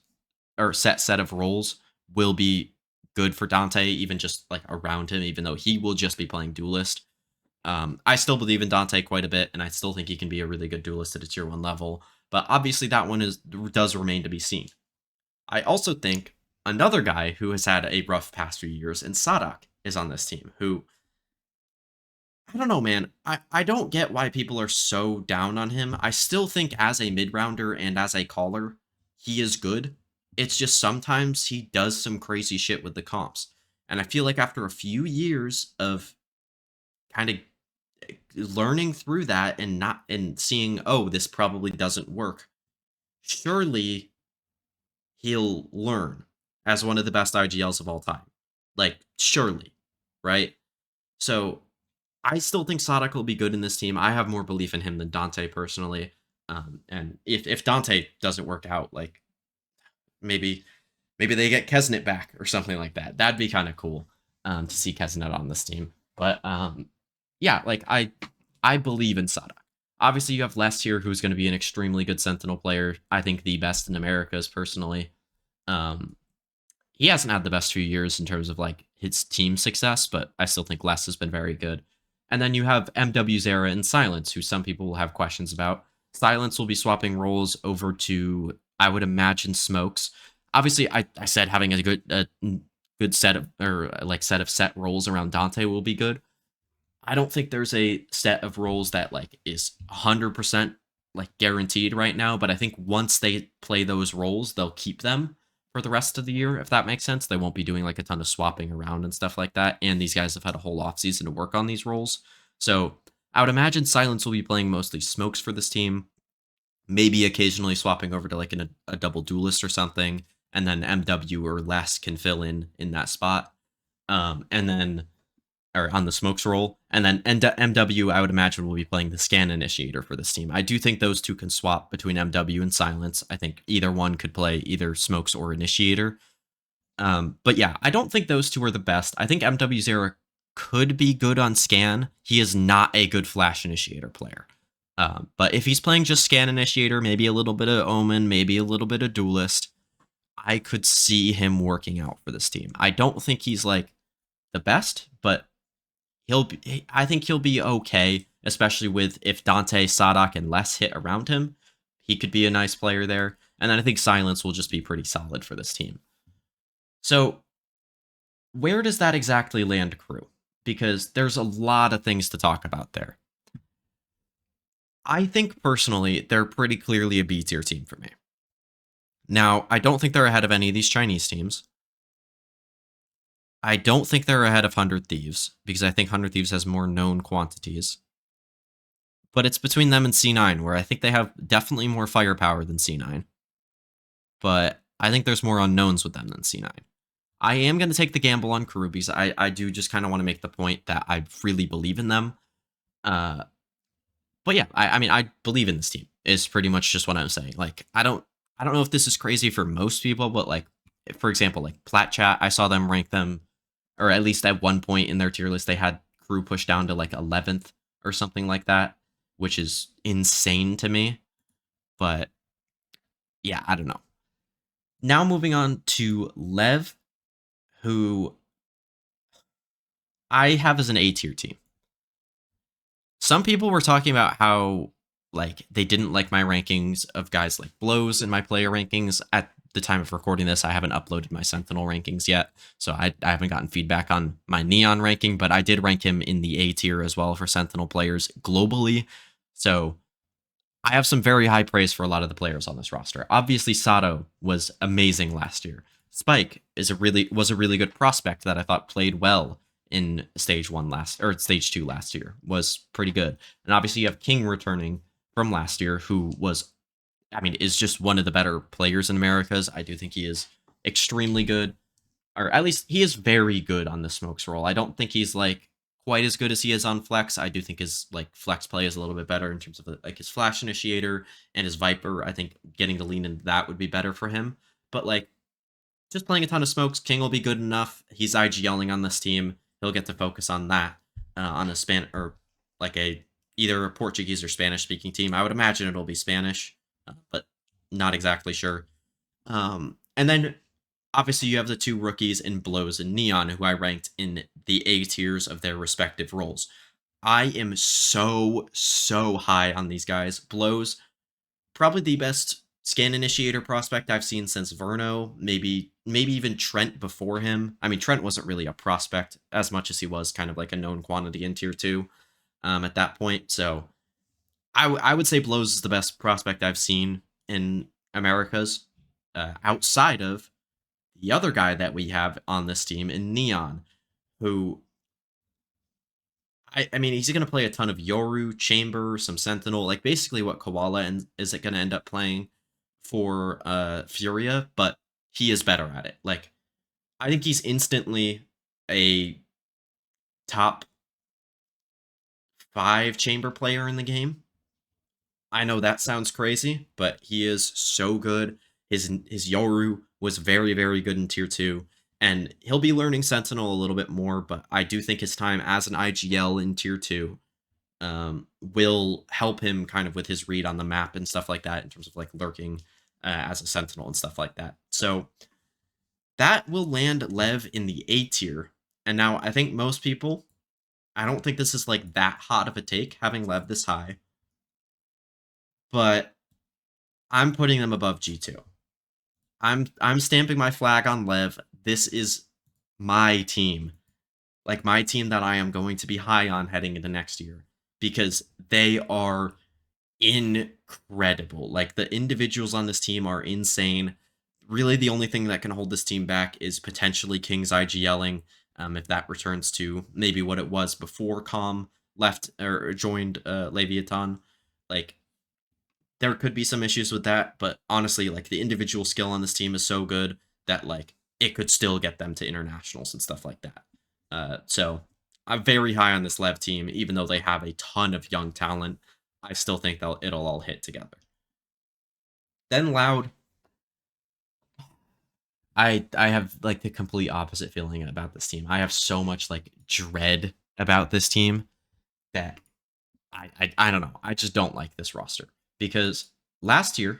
or set of roles will be good for Dante, even just like around him, even though he will just be playing Duelist. I still believe in Dante quite a bit, and I still think he can be a really good duelist at a tier 1 level. But obviously, that one does remain to be seen. I also think another guy who has had a rough past few years, and Sadak is on this team, who I don't know, man. I don't get why people are so down on him. I still think as a mid rounder and as a caller, he is good. It's just sometimes he does some crazy shit with the comps. And I feel like after a few years of kind of learning through that and not and seeing, oh, this probably doesn't work, surely he'll learn as one of the best IGLs of all time. Like, surely, right? So I still think Sadak will be good in this team. I have more belief in him than Dante personally. And if Dante doesn't work out, like maybe they get Kesnet back or something like that. That'd be kind of cool to see Kesnet on this team. But yeah, like I believe in Sadak. Obviously, you have Les here, who's going to be an extremely good Sentinel player. I think the best in Americas personally. Um, he hasn't had the best few years in terms of like his team success, but I still think Les has been very good. And then you have MW Zera and Silence, who some people will have questions about. Silence will be swapping roles over to, I would imagine, Smokes. Obviously, I said having a good set of set roles around Dante will be good. I don't think there's a set of roles that like is 100% like guaranteed right now, but I think once they play those roles, they'll keep them for the rest of the year, if that makes sense. They won't be doing like a ton of swapping around and stuff like that. And these guys have had a whole offseason to work on these roles. So I would imagine Silence will be playing mostly Smokes for this team, maybe occasionally swapping over to like a double duelist or something. And then MW or Les can fill in that spot. And then or on the Smokes role. And then MW, I would imagine, will be playing the Scan Initiator for this team. I do think those two can swap between MW and Silence. I think either one could play either Smokes or Initiator. But yeah, I don't think those two are the best. I think MW Zera could be good on Scan. He is not a good Flash Initiator player. But if he's playing just Scan Initiator, maybe a little bit of Omen, maybe a little bit of Duelist, I could see him working out for this team. I don't think he's like the best, but I think he'll be okay, especially with if Dante, Sadak, and Les hit around him. He could be a nice player there. And then I think Silence will just be pretty solid for this team. So where does that exactly land Crew? Because there's a lot of things to talk about there. I think personally, they're pretty clearly a B tier team for me. Now, I don't think they're ahead of any of these Chinese teams. I don't think they're ahead of 100 Thieves, because I think 100 Thieves has more known quantities. But it's between them and C9, where I think they have definitely more firepower than C9. But I think there's more unknowns with them than C9. I am going to take the gamble on Karubis. I do just kind of want to make the point that I really believe in them. But yeah, I mean, I believe in this team, is pretty much just what I'm saying. Like, I don't know if this is crazy for most people, but like, for example, like Plat Chat, I saw them rank them, or at least at one point in their tier list, they had Crew pushed down to like 11th or something like that, which is insane to me. But yeah, I don't know. Now moving on to Lev, who I have as an A tier team. Some people were talking about how like they didn't like my rankings of guys like Blows in my player rankings. At the time of recording this, I haven't uploaded my Sentinel rankings yet, so I haven't gotten feedback on my Neon ranking, but I did rank him in the A tier as well for Sentinel players globally. So I have some very high praise for a lot of the players on this roster. Obviously, Sato was amazing last year. Spike was a really good prospect that I thought played well in stage 2 last year. Was pretty good. And obviously you have King returning from last year, who was, I mean, is just one of the better players in Americas. I do think he is extremely good, or at least he is very good on the Smokes role. I don't think he's like quite as good as he is on Flex. I do think his like Flex play is a little bit better in terms of like his Flash Initiator and his Viper. I think getting to lean into that would be better for him. But like just playing a ton of Smokes, King will be good enough. He's IGLing on this team. He'll get to focus on that on a or like either a Portuguese or Spanish speaking team. I would imagine it'll be Spanish, but not exactly sure. And then obviously you have the two rookies in Blows and Neon, who I ranked in the A tiers of their respective roles. I am so high on these guys. Blow's probably the best scan initiator prospect I've seen since Verno, maybe even Trent before him. I mean, Trent wasn't really a prospect as much as he was kind of like a known quantity in tier 2 at that point. So I would say Blows is the best prospect I've seen in Americas outside of the other guy that we have on this team in Neon, who I mean, he's going to play a ton of Yoru, Chamber, some Sentinel, like basically what Koala is going to end up playing for Furia, but he is better at it. Like, I think he's instantly a top 5 Chamber player in the game. I know that sounds crazy, but he is so good. His Yoru was very good in tier 2, and he'll be learning Sentinel a little bit more, but I do think his time as an IGL in tier 2 will help him kind of with his read on the map and stuff like that in terms of like lurking as a Sentinel and stuff like that. So that will land Lev in the A tier. And now I think most people, I don't think this is like that hot of a take having Lev this high, but I'm putting them above G2. I'm stamping my flag on Lev. This is my team. Like my team that I am going to be high on heading into next year because they are incredible. Like the individuals on this team are insane. Really the only thing that can hold this team back is potentially King's IGLing, if that returns to maybe what it was before Com left or joined Leviathan. Like there could be some issues with that, but honestly, like the individual skill on this team is so good that like it could still get them to internationals and stuff like that. So I'm very high on this Lev team, even though they have a ton of young talent. I still think it'll all hit together. Then Loud, I have like the complete opposite feeling about this team. I have so much like dread about this team that I don't know. I just don't like this roster because last year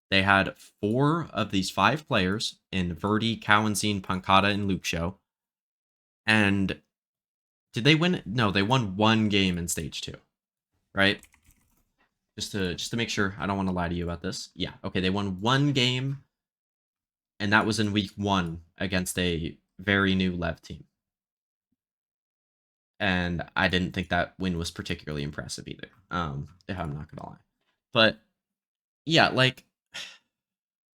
they had 4 of these 5 players in Verdi, Cowanzine, Pancata, and Luke Show. And did they win? No, they won 1 game in stage 2, right? Just to make sure, I don't want to lie to you about this. Yeah, okay, they won 1 game, and that was in week 1 against a very new Lev team. And I didn't think that win was particularly impressive either. If I'm not gonna lie, but yeah, like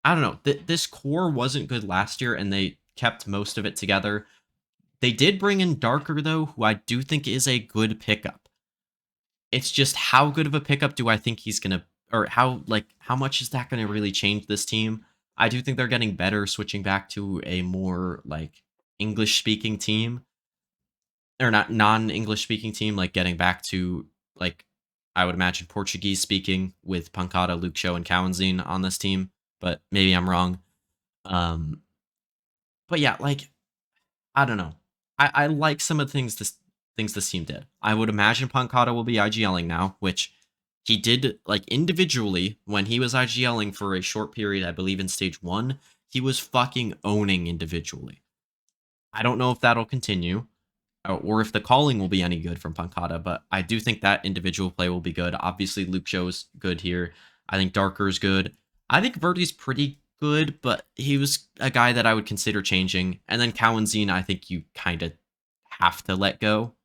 I don't know. This core wasn't good last year, and they kept most of it together. They did bring in Darker though, who I do think is a good pickup. It's just how good of a pickup do I think he's gonna, or how much is that gonna really change this team? I do think they're getting better switching back to a more like English speaking team, or not non-English speaking team, like getting back to like I would imagine Portuguese speaking with Pancata, Luke Show, and Cowanzine on this team, but maybe I'm wrong. But yeah, like I don't know. I like some of the things this team did. I would imagine Pancata will be IGLing now, which he did like individually when he was IGLing for a short period, I believe in stage 1, he was fucking owning individually. I don't know if that'll continue or if the calling will be any good from Pancata, but I do think that individual play will be good. Obviously, Luke Show's good here. I think Darker's good. I think Verdi's pretty good, but he was a guy that I would consider changing. And then Cowanzine, I think you kind of have to let go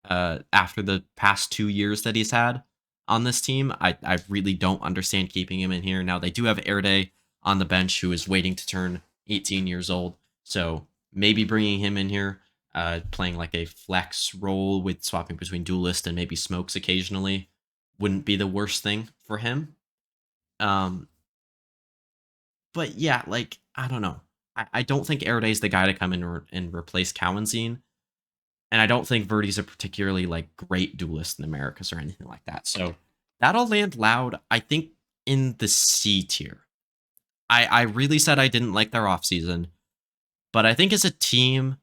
after the past 2 years that he's had on this team. I really don't understand keeping him in here. Now, they do have Airday on the bench who is waiting to turn 18 years old, so maybe bringing him in here, playing like a flex role with swapping between Duelist and maybe Smokes occasionally wouldn't be the worst thing for him. But yeah, like, I don't know. I don't think Airday's the guy to come in and replace Cowanzine. And I don't think Verdi's a particularly like great duelist in Americas or anything like that. So that'll land Loud, I think, in the C tier. I really said I didn't like their offseason, but I think as a team,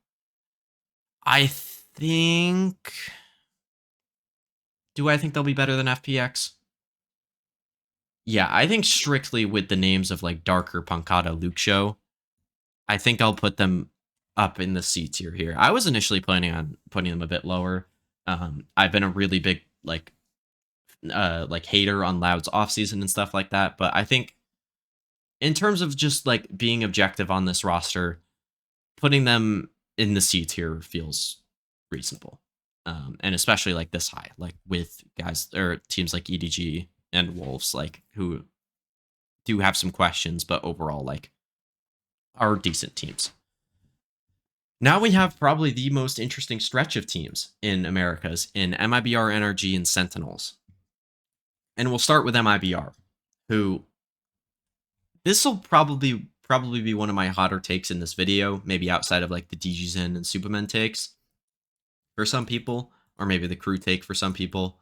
I think... Do I think they'll be better than FPX? Yeah, I think strictly with the names of like Darker, Pancata, Luke Show, I think I'll put them up in the C tier here. I was initially planning on putting them a bit lower, I've been a really big like hater on Loud's offseason and stuff like that, but I think in terms of just like being objective on this roster, putting them in the C tier feels reasonable. And especially like this high, like with guys or teams like EDG and Wolves, like who do have some questions, but overall like are decent teams. Now we have probably the most interesting stretch of teams in Americas in MIBR, NRG, and Sentinels. And we'll start with MIBR, who this will probably be one of my hotter takes in this video, maybe outside of like the DGZen and Superman takes for some people, or maybe the crew take for some people.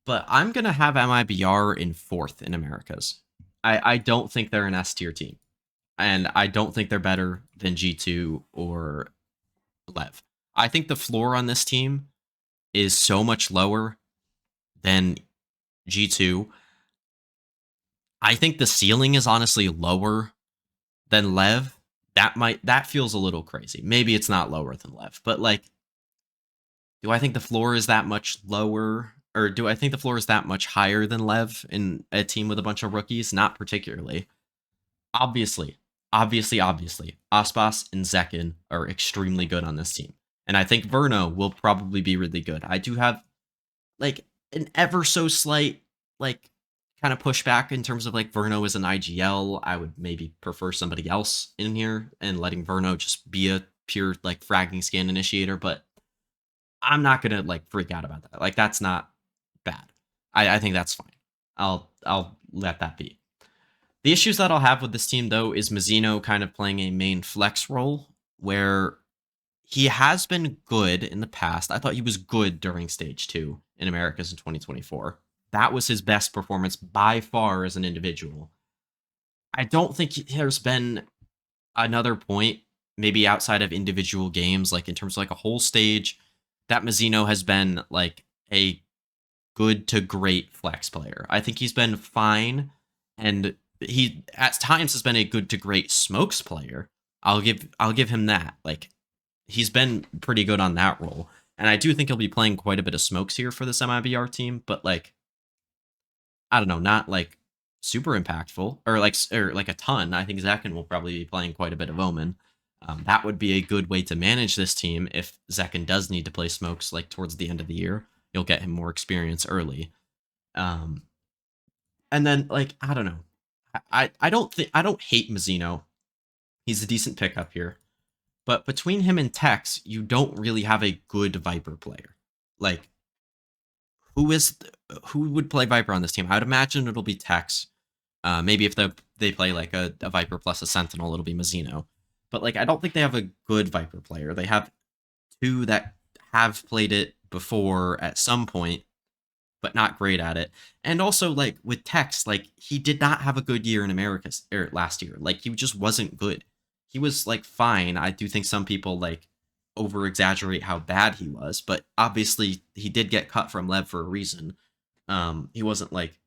But I'm gonna have MIBR in 4th in Americas. I don't think they're an S tier team, and I don't think they're better than G2 or Lev. I think the floor on this team is so much lower than G2. I think the ceiling is honestly lower than Lev. That feels a little crazy. Maybe it's not lower than Lev, but like, do I think the floor is that much lower, or do I think the floor is that much higher than Lev in a team with a bunch of rookies? Not particularly. Obviously, Aspas and Zekin are extremely good on this team, and I think Verno will probably be really good. I do have like an ever so slight like kind of pushback in terms of like Verno as an IGL. I would maybe prefer somebody else in here and letting Verno just be a pure like fragging scan initiator, but I'm not gonna like freak out about that. Like that's not bad. I think that's fine. I'll let that be. The issues that I'll have with this team though is Mazzino kind of playing a main flex role where he has been good in the past. I thought he was good during stage 2 in Americas in 2024. That was his best performance by far as an individual. I don't think there's been another point, maybe outside of individual games, like in terms of like a whole stage, that Mazzino has been like a good to great flex player. I think he's been fine, and he at times has been a good to great smokes player. I'll give him that. Like he's been pretty good on that role. And I do think he'll be playing quite a bit of smokes here for this MIBR team, but like I don't know, not like super impactful or like a ton. I think Zekin will probably be playing quite a bit of Omen. That would be a good way to manage this team if Zekin does need to play smokes like towards the end of the year. You'll get him more experience early. And then like I don't know. I don't hate Mazzino. He's a decent pickup here. But between him and Tex, you don't really have a good Viper player. Like who would play Viper on this team? I would imagine it'll be Tex. Maybe if they play like a Viper plus a Sentinel, it'll be Mazzino. But like I don't think they have a good Viper player. They have 2 that have played it before at some point, but not great at it. And also like with Tex, like he did not have a good year in Americas last year. Like he just wasn't good. He was like fine. I do think some people like over exaggerate how bad he was, but obviously he did get cut from Lev for a reason. He wasn't like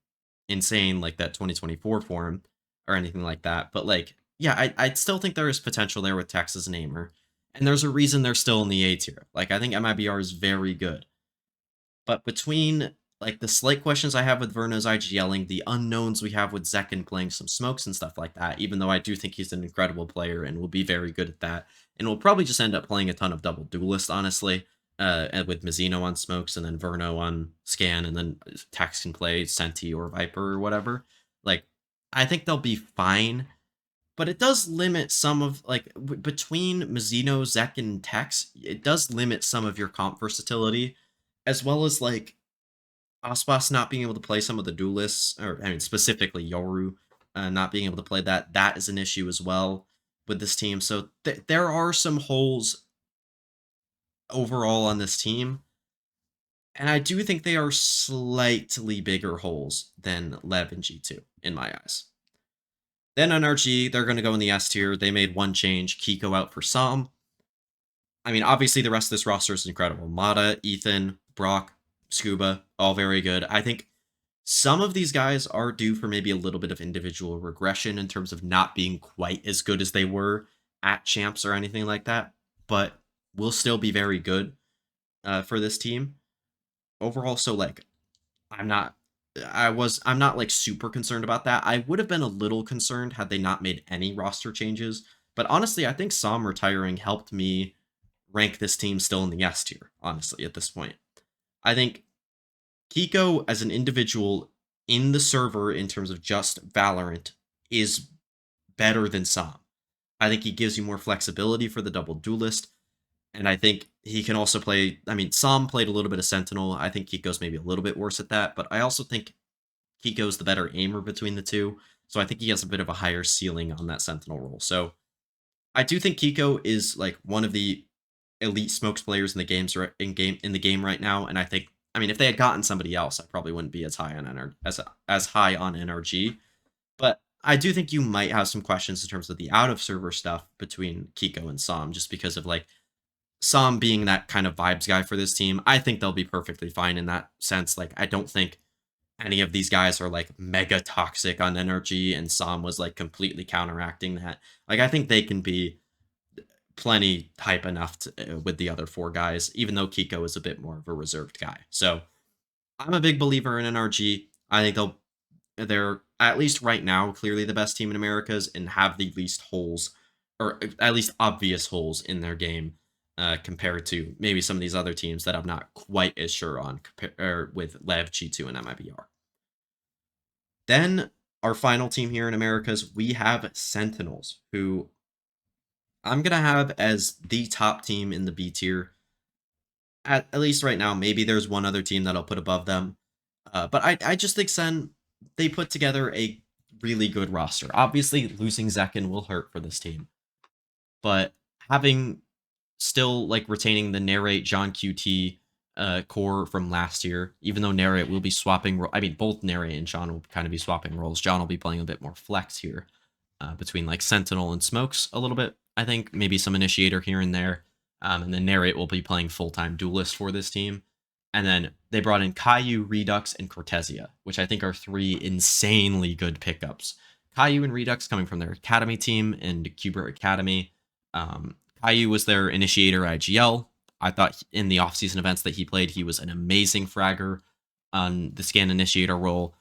insane like that 2024 form or anything like that. But like, yeah, I still think there is potential there with Tex as an aimer. And there's a reason they're still in the A tier. Like I think MIBR is very good. But between like the slight questions I have with Verno's IGLing, the unknowns we have with Zekin playing some smokes and stuff like that, even though I do think he's an incredible player and will be very good at that, and will probably just end up playing a ton of double duelist, honestly, with Mazzino on smokes and then Verno on scan, and then Tex can play Senti or Viper or whatever. Like, I think they'll be fine, but it does limit some of, like, between Mazzino, Zek, and Tex, it does limit some of your comp versatility, as well as, like, Aspas not being able to play some of the duelists, or I mean specifically Yoru, not being able to play that is an issue as well with this team. So there are some holes overall on this team, and I do think they are slightly bigger holes than Lev and G2 in my eyes. Then NRG, they're going to go in the S tier. They made one change, Kiko out for some. I mean, obviously the rest of this roster is incredible. Mata, Ethan, Brock, Scuba, all very good. I think some of these guys are due for maybe a little bit of individual regression in terms of not being quite as good as they were at champs or anything like that, but will still be very good. for this team overall. So like I'm not I'm not like super concerned about that. I would have been a little concerned had they not made any roster changes. But honestly, I think Sam retiring helped me rank this team still in the S tier, honestly, at this point. I think Kiko as an individual in the server in terms of just Valorant is better than Sam. I think he gives you more flexibility for the double duelist. And I think he can also play. I mean, Sam played a little bit of Sentinel. I think Kiko's maybe a little bit worse at that, but I also think Kiko's the better aimer between the two. So I think he has a bit of a higher ceiling on that Sentinel role. So I do think Kiko is like one of the elite smokes players in the game right now. And I mean, if they had gotten somebody else, I probably wouldn't be as high on as high on NRG. But I do think you might have some questions in terms of the out of server stuff between Kiko and Sam, just because of like Sam being that kind of vibes guy for this team. I think they'll be perfectly fine in that sense. Like, I don't think any of these guys are like mega toxic on energy, and Sam was like completely counteracting that. Like, I think they can be plenty hype enough with the other four guys, even though Kiko is a bit more of a reserved guy. So I'm a big believer in NRG. I think they're at least right now clearly the best team in Americas and have the least holes, or at least obvious holes in their game, compared to maybe some of these other teams that I'm not quite as sure on with Lev, G2, and MIBR. Then our final team here in Americas, we have Sentinels, who I'm gonna have as the top team in the B tier. At least right now, maybe there's one other team that I'll put above them. But I just think they put together a really good roster. Obviously, losing Zekin will hurt for this team, but having still like retaining the Narrate John QT core from last year, even though Narrate will be swapping. I mean, both Narrate and John will kind of be swapping roles. John will be playing a bit more flex here between like Sentinel and Smokes a little bit. I think maybe some Initiator here and there. And then Narrate will be playing full-time Duelist for this team. And then they brought in Caillou, Redux, and Cortesia, which I think are three insanely good pickups. Caillou and Redux coming from their Academy team and Cuber Academy. Caillou was their Initiator IGL. I thought in the offseason events that he played, he was an amazing fragger on the Scan Initiator role.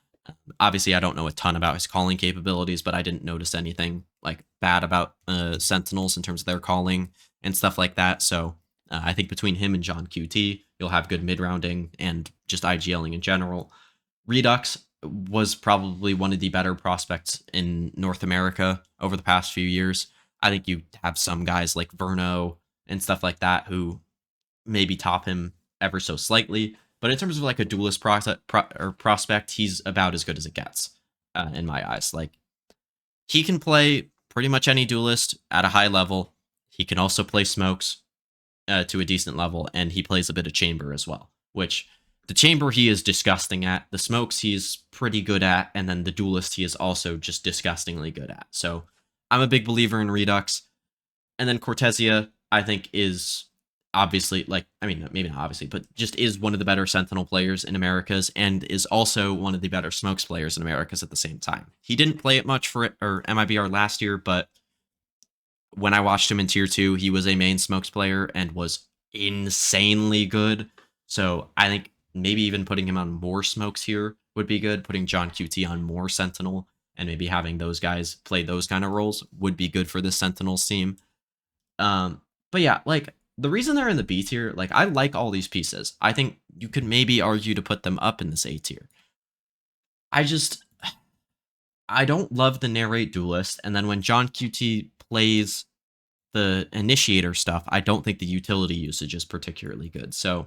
Obviously, I don't know a ton about his calling capabilities, but I didn't notice anything like bad about Sentinels in terms of their calling and stuff like that. So I think between him and John QT, you'll have good mid-rounding and just IGLing in general. Redux was probably one of the better prospects in North America over the past few years. I think you have some guys like Verno and stuff like that who maybe top him ever so slightly. But in terms of like a duelist prospect, he's about as good as it gets in my eyes. Like, he can play pretty much any duelist at a high level. He can also play smokes to a decent level, and he plays a bit of chamber as well, which the chamber he is disgusting at. The smokes he's pretty good at, and then the duelist he is also just disgustingly good at. So I'm a big believer in Redux. And then Cortesia, I think, is obviously, like, I mean, maybe not obviously, but just is one of the better Sentinel players in Americas, and is also one of the better Smokes players in Americas at the same time. He didn't play it much for it or MIBR last year, but when I watched him in Tier 2, he was a main Smokes player and was insanely good. So I think maybe even putting him on more Smokes here would be good. Putting John QT on more Sentinel and maybe having those guys play those kind of roles would be good for this Sentinels team. But yeah, like, the reason they're in the B tier, like, I like all these pieces. I think you could maybe argue to put them up in this A tier. I don't love the Narrate Duelist, and then when John QT plays the Initiator stuff, I don't think the utility usage is particularly good. So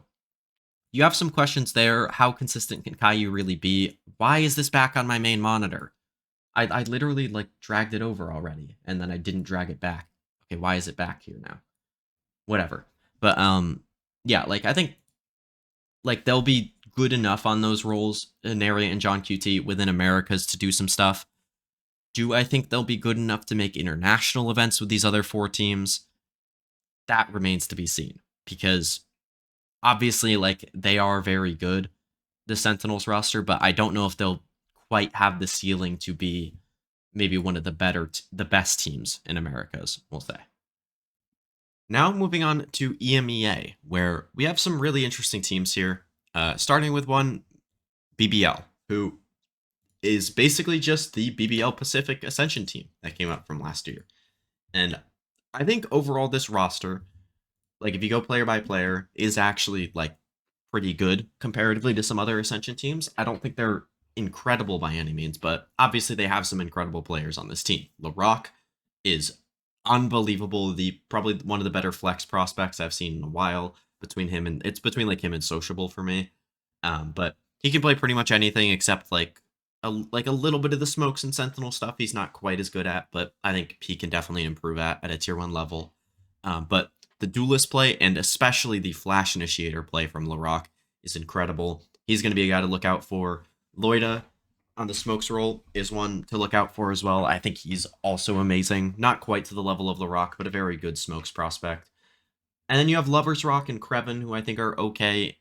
you have some questions there. How consistent can Caillou really be? Why is this back on my main monitor? I literally like dragged it over already, and then I didn't drag it back. Okay, why is it back here now? Whatever. But yeah, like, I think like they'll be good enough on those roles, Narrate and John QT within Americas, to do some stuff. Do I think they'll be good enough to make international events with these other four teams? That remains to be seen, because obviously, like, they are very good, the Sentinels roster, but I don't know if they'll quite have the ceiling to be maybe one of the best teams in Americas, we'll say. Now moving on to EMEA, where we have some really interesting teams here. Starting with one, BBL, who is basically just the BBL Pacific Ascension team that came up from last year. And I think overall this roster, like if you go player by player, is actually like pretty good comparatively to some other Ascension teams. I don't think they're incredible by any means, but obviously they have some incredible players on this team. LaRock is unbelievable. The probably one of the better flex prospects I've seen in a while. Between him and it's between like him and Sociable for me. But he can play pretty much anything except like a little bit of the smokes and sentinel stuff he's not quite as good at, but I think he can definitely improve at a tier 1 level. But the duelist play and especially the flash initiator play from LaRock is incredible. He's going to be a guy to look out for. Loida on the smokes roll is one to look out for as well. I think he's also amazing. Not quite to the level of LaRock, but a very good smokes prospect. And then you have Lovers Rock and Kreven, who I think are okay,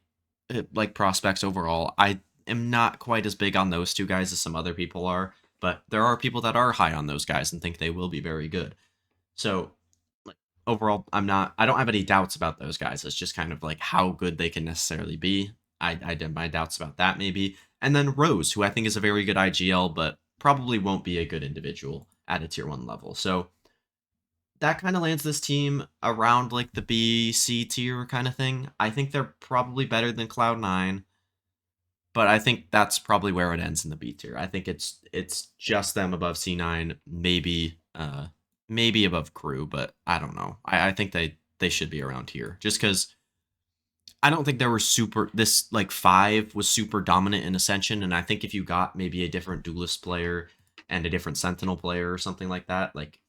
like prospects overall. I am not quite as big on those two guys as some other people are, but there are people that are high on those guys and think they will be very good. So, like overall, I don't have any doubts about those guys. It's just kind of like how good they can necessarily be. I did my doubts about that maybe. And then Rose, who I think is a very good IGL, but probably won't be a good individual at a tier 1 level. So that kind of lands this team around like the B, C tier kind of thing. I think they're probably better than Cloud9, but I think that's probably where it ends in the B tier. I think it's just them above C9, maybe above Crew, but I don't know. I think they should be around here just because I don't think there were super this like 5 was super dominant in Ascension, and I think if you got maybe a different duelist player and a different sentinel player or something like that, like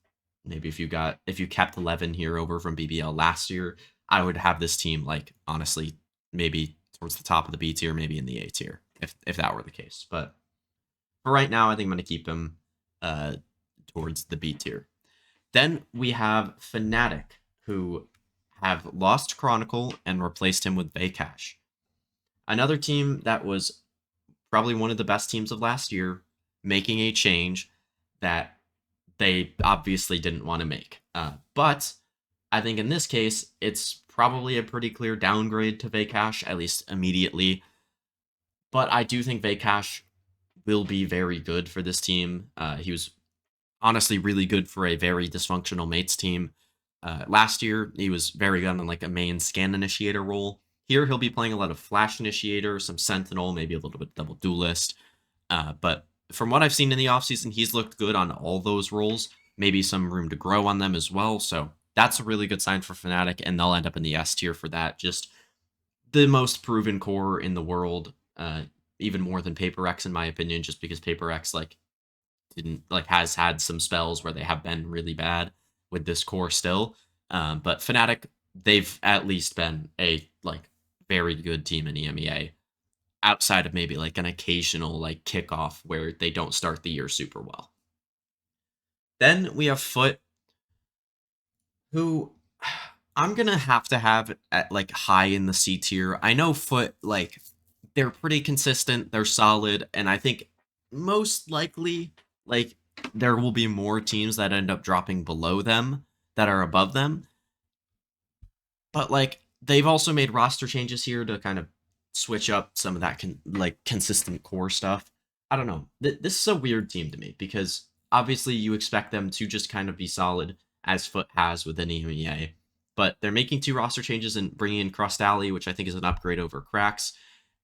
maybe if you kept 11 here over from BBL last year, I would have this team like honestly maybe towards the top of the B tier, maybe in the A tier if that were the case. But for right now, I think I'm going to keep him uh towards the B tier. Then we have Fnatic, who have lost Chronicle and replaced him with Vaycash. Another team that was probably one of the best teams of last year, making a change that they obviously didn't want to make. But I think in this case, it's probably a pretty clear downgrade to Vaycash, at least immediately. But I do think Vaycash will be very good for this team. He was honestly really good for a very dysfunctional mates team. Last year, he was very good on like a main scan initiator role. Here, he'll be playing a lot of flash initiator, some sentinel, maybe a little bit double duelist. But from what I've seen in the offseason, he's looked good on all those roles. Maybe some room to grow on them as well. So that's a really good sign for Fnatic, and they'll end up in the S tier for that. Just the most proven core in the world, even more than Paper X in my opinion, just because Paper X like didn't like has had some spells where they have been really bad with this core still. But Fnatic, they've at least been a like very good team in EMEA outside of maybe like an occasional like kickoff where they don't start the year super well. Then we have Foot, who I'm gonna have to have at like high in the C tier. I know Foot like they're pretty consistent, they're solid, and I think most likely like there will be more teams that end up dropping below them that are above them. But like they've also made roster changes here to kind of switch up some of that like consistent core stuff. I don't know. This is a weird team to me because obviously you expect them to just kind of be solid as Foot has within EMEA, but they're making 2 roster changes and bringing in Crust Alley, which I think is an upgrade over Cracks,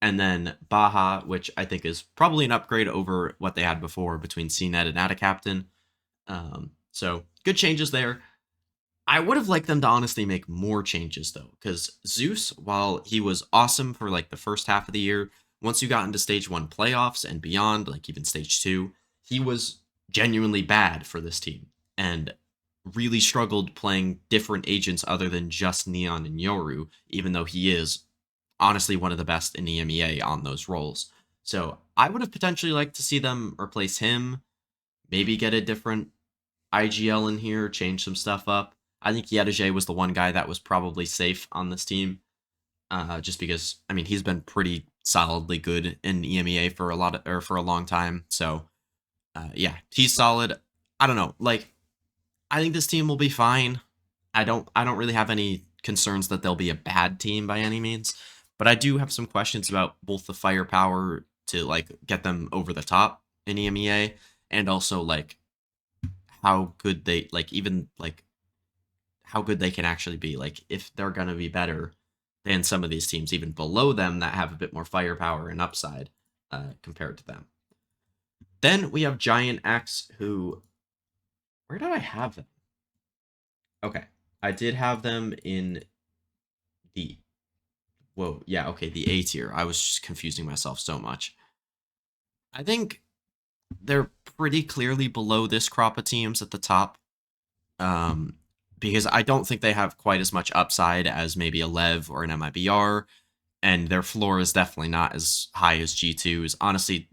and then Baja, which I think is probably an upgrade over what they had before between CNET and Atta Captain. So good changes there. I would have liked them to honestly make more changes though, because Zeus, while he was awesome for like the first half of the year, once you got into stage 1 playoffs and beyond, like even stage 2, he was genuinely bad for this team and really struggled playing different agents other than just Neon and Yoru, even though he is honestly one of the best in EMEA on those roles. So I would have potentially liked to see them replace him, maybe get a different IGL in here, change some stuff up. I think Yedage was the one guy that was probably safe on this team, just because I mean he's been pretty solidly good in EMEA for for a long time. So yeah, he's solid. I don't know, like I think this team will be fine. I don't really have any concerns that they'll be a bad team by any means, but I do have some questions about both the firepower to like get them over the top in EMEA and also like how good they like even like how good they can actually be. Like if they're gonna be better than some of these teams even below them that have a bit more firepower and upside compared to them. Then we have Giant X, who where did I have them? Okay, I did have them in the whoa yeah okay the A tier. I was just confusing myself so much. I think they're pretty clearly below this crop of teams at the top. Um, because I don't think they have quite as much upside as maybe a Lev or an MIBR, and their floor is definitely not as high as G2's. Honestly,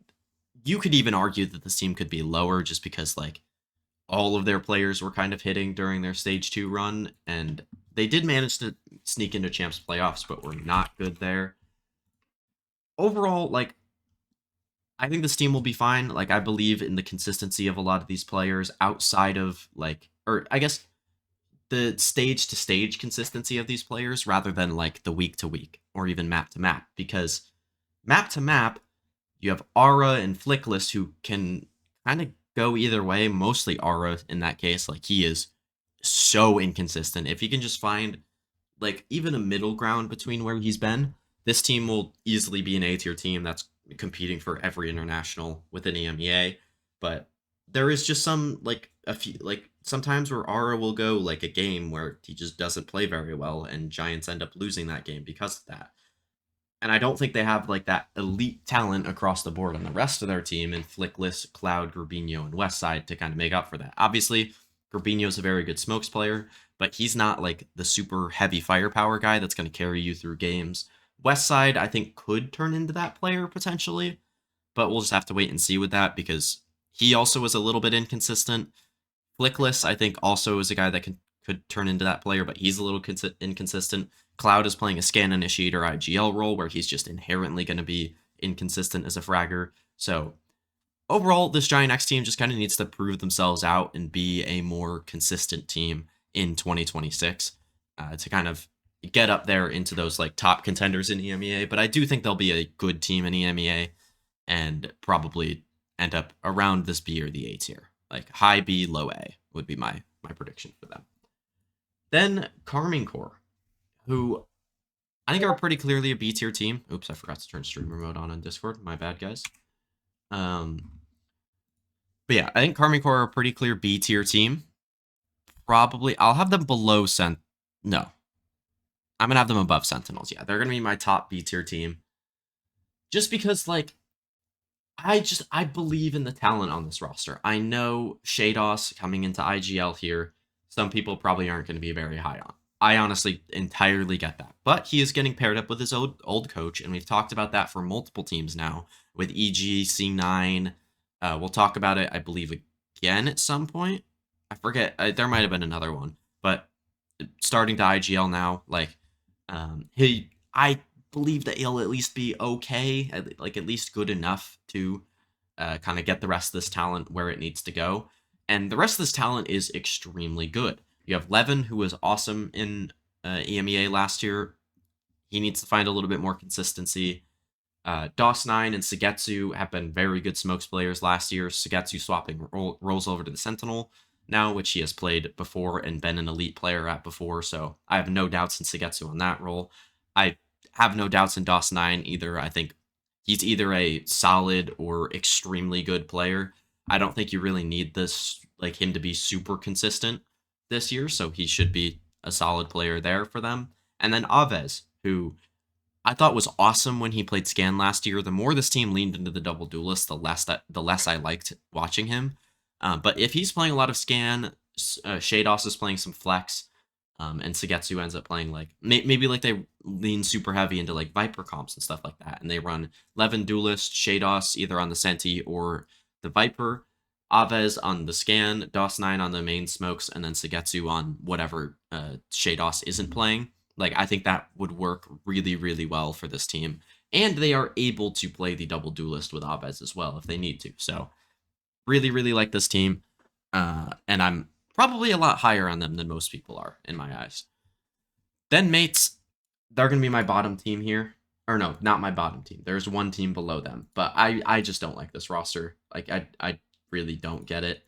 you could even argue that this team could be lower just because like all of their players were kind of hitting during their stage 2 run, and they did manage to sneak into champs playoffs, but were not good there. Overall, like I think this team will be fine. Like I believe in the consistency of a lot of these players outside of like or I guess the stage to stage consistency of these players rather than like the week to week or even map to map because map to map you have Aura and Flickless who can kind of go either way, mostly Aura in that case. Like he is so inconsistent. If he can just find like even a middle ground between where he's been, this team will easily be an A tier team that's competing for every international within EMEA. But there is just some like a few like sometimes where Aura will go like a game where he just doesn't play very well and Giants end up losing that game because of that. And I don't think they have like that elite talent across the board on the rest of their team in Flickless, Cloud, Garbino, and Westside to kind of make up for that. Obviously, Garbino's a very good smokes player, but he's not like the super heavy firepower guy that's going to carry you through games. Westside, I think, could turn into that player potentially, but we'll just have to wait and see with that because he also is a little bit inconsistent. Flickless, I think, also is a guy that could turn into that player, but he's a little inconsistent. Cloud is playing a scan initiator IGL role where he's just inherently going to be inconsistent as a fragger. So overall, this Giant X team just kind of needs to prove themselves out and be a more consistent team in 2026 to kind of get up there into those like top contenders in EMEA. But I do think they'll be a good team in EMEA and probably end up around this B or the A tier. Like high B, low A would be my prediction for them. Then Carmine Core, who I think are pretty clearly a B tier team. Oops, I forgot to turn streamer mode on Discord. My bad, guys. But yeah, I think Carmine Core are a pretty clear B tier team. Probably, I'll have them below No, I'm gonna have them above Sentinels. Yeah, they're gonna be my top B tier team. Just because, like, I believe in the talent on this roster. I know Shados coming into IGL here, some people probably aren't going to be very high on. I honestly entirely get that. But he is getting paired up with his old coach, and we've talked about that for multiple teams now, with EG, C9. We'll talk about it, I believe, again at some point. I forget. There might have been another one. But starting to IGL now, like, I believe that he'll at least be okay, like at least good enough to kind of get the rest of this talent where it needs to go. And the rest of this talent is extremely good. You have Levin, who was awesome in EMEA last year. He needs to find a little bit more consistency. DOS9 and Sugetsu have been very good smokes players last year. Sugetsu swapping roles over to the Sentinel now, which he has played before and been an elite player at before. So I have no doubts in Sugetsu on that role. I have no doubts in DOS9 either. I think he's either a solid or extremely good player. I don't think you really need this, like him to be super consistent this year, so he should be a solid player there for them. And then Aves, who I thought was awesome when he played Scan last year. The more this team leaned into the double duelist, the less I liked watching him. But if he's playing a lot of Scan, Shados is playing some Flex, and Sugetsu ends up playing like maybe like they lean super heavy into like Viper comps and stuff like that, and they run Levin Duelist, Shados either on the Senti or the Viper, Aves on the Scan, DOS9 on the main smokes, and then Sugetsu on whatever Shados isn't playing. Like I think that would work really, really well for this team, and they are able to play the double duelist with Aves as well if they need to. So really, really like this team, and I'm probably a lot higher on them than most people are, in my eyes. Then mates, they're going to be my bottom team here. Or no, not my bottom team. There's one team below them. But I just don't like this roster. Like, I really don't get it.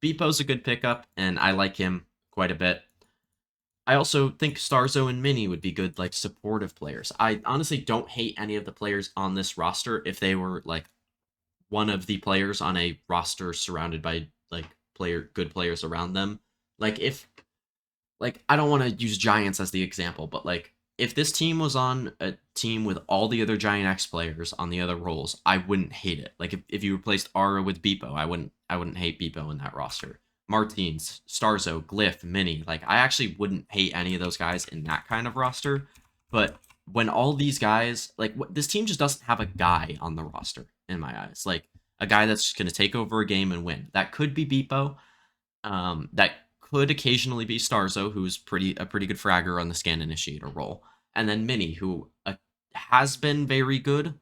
Beepo's a good pickup, and I like him quite a bit. I also think Starzo and Mini would be good, like, supportive players. I honestly don't hate any of the players on this roster if they were, like, one of the players on a roster surrounded by, like, good players around them. Like, if like I don't want to use Giants as the example, but like if this team was on a team with all the other Giant X players on the other roles, I wouldn't hate it. Like if you replaced Ara with Beepo, I wouldn't hate Beepo in that roster. Martins, Starzo, Glyph, Mini, like I actually wouldn't hate any of those guys in that kind of roster. But when all these guys, like this team just doesn't have a guy on the roster in my eyes. Like a guy that's just going to take over a game and win. That could be Beepo. That could occasionally be Starzo, who's a pretty good fragger on the scan initiator role, and then Mini, who has been very good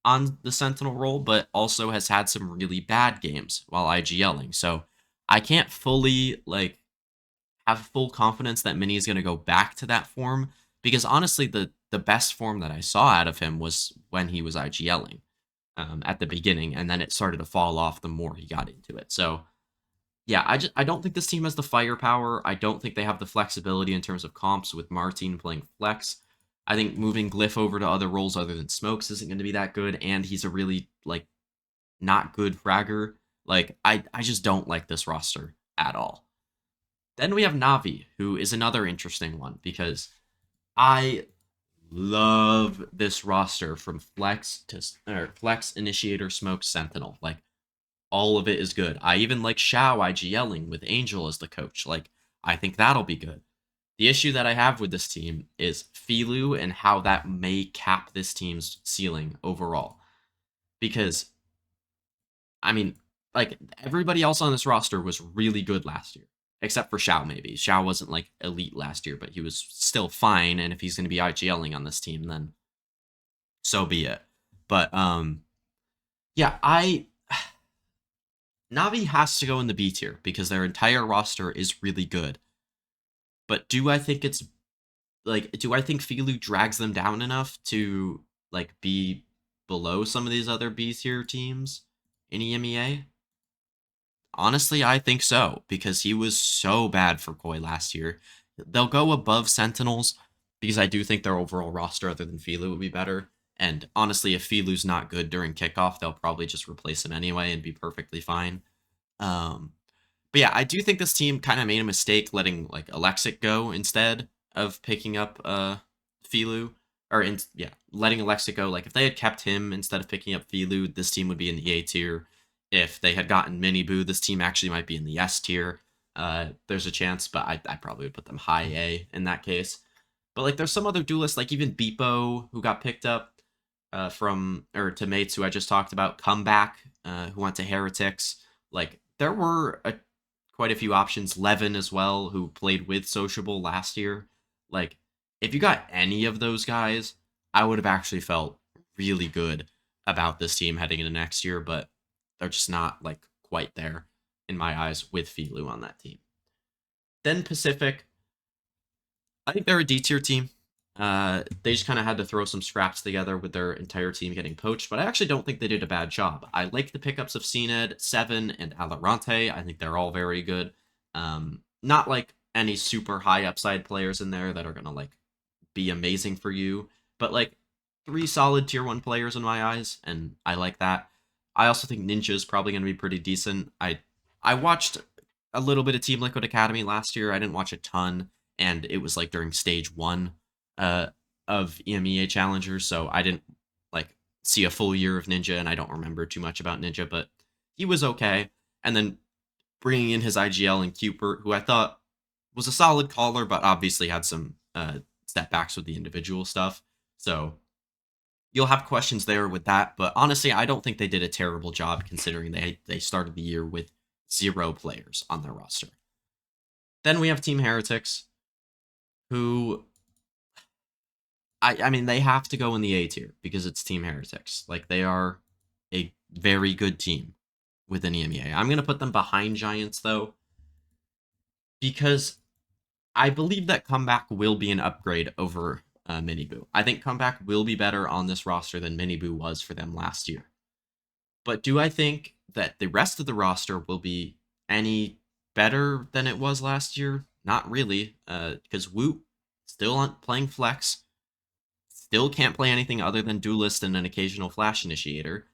on the Sentinel role, but also has had some really bad games while IGLing. So I can't fully like have full confidence that Mini is going to go back to that form because honestly, the best form that I saw out of him was when he was IGLing at the beginning, and then it started to fall off the more he got into it. So yeah, I don't think this team has the firepower. I don't think they have the flexibility in terms of comps with Martin playing flex. I think moving Glyph over to other roles other than Smokes isn't going to be that good, and he's a really like not good fragger. Like I just don't like this roster at all. Then we have Navi, who is another interesting one because I love this roster from Flex, Initiator, Smoke, Sentinel. Like all of it is good. I even like Shao IGLing with Angel as the coach. Like, I think that'll be good. The issue that I have with this team is Filu and how that may cap this team's ceiling overall. Because, I mean, like, everybody else on this roster was really good last year. Except for Shao, maybe. Shao wasn't, like, elite last year, but he was still fine, and if he's going to be IGLing on this team, then so be it. But, yeah, Navi has to go in the B tier because their entire roster is really good. But do I think Filu drags them down enough to like be below some of these other B tier teams in EMEA? Honestly, I think so because he was so bad for Koi last year. They'll go above Sentinels because I do think their overall roster other than Filu would be better. And honestly, if Filu's not good during kickoff, they'll probably just replace him anyway and be perfectly fine. Um, but yeah, I do think this team kind of made a mistake letting like Alexic go instead of picking up Filu letting Alexic go. Like if they had kept him instead of picking up Filu, this team would be in the A tier. If they had gotten Mini Boo, this team actually might be in the S tier. There's a chance, but I probably would put them high A in that case. But like there's some other duelists like even Beepo who got picked up to mates who I just talked about, Comeback, who went to Heretics. Like there were quite a few options. Levin as well, who played with Sociable last year. Like, if you got any of those guys, I would have actually felt really good about this team heading into next year, but they're just not like quite there in my eyes with Filu on that team. Then Pacific, I think they're a D tier team. They just kind of had to throw some scraps together with their entire team getting poached, but I actually don't think they did a bad job. I like the pickups of CNED, Seven, and Alorante. I think they're all very good. Not like any super high upside players in there that are gonna like be amazing for you, but like three solid tier 1 players in my eyes, and I like that. I also think Ninja is probably gonna be pretty decent. I watched a little bit of Team Liquid Academy last year. I didn't watch a ton, and it was like during stage 1 uh, of EMEA challengers, so I didn't like see a full year of Ninja, and I don't remember too much about Ninja, but he was okay. And then bringing in his IGL and Cupert, who I thought was a solid caller, but obviously had some setbacks with the individual stuff. So you'll have questions there with that, but honestly, I don't think they did a terrible job considering they started the year with 0 players on their roster. Then we have Team Heretics, who I mean, they have to go in the A tier because it's Team Heretics. Like, they are a very good team within EMEA. I'm going to put them behind Giants, though, because I believe that Comeback will be an upgrade over Miniboo. I think Comeback will be better on this roster than Miniboo was for them last year. But do I think that the rest of the roster will be any better than it was last year? Not really, because Woot still on playing Flex, still can't play anything other than Duelist and an occasional Flash Initiator.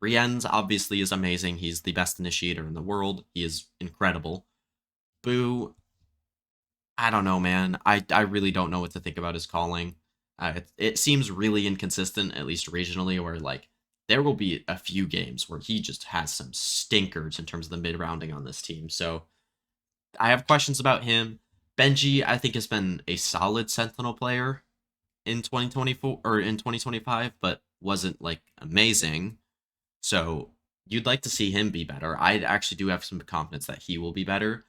Rien's obviously is amazing. He's the best initiator in the world. He is incredible. Boo, I don't know, man. I really don't know what to think about his calling. It seems really inconsistent, at least regionally, where like there will be a few games where he just has some stinkers in terms of the mid rounding on this team. So I have questions about him. Benji, I think, has been a solid Sentinel player in 2024 or in 2025, but wasn't like amazing. So you'd like to see him be better. I actually do have some confidence that he will be better.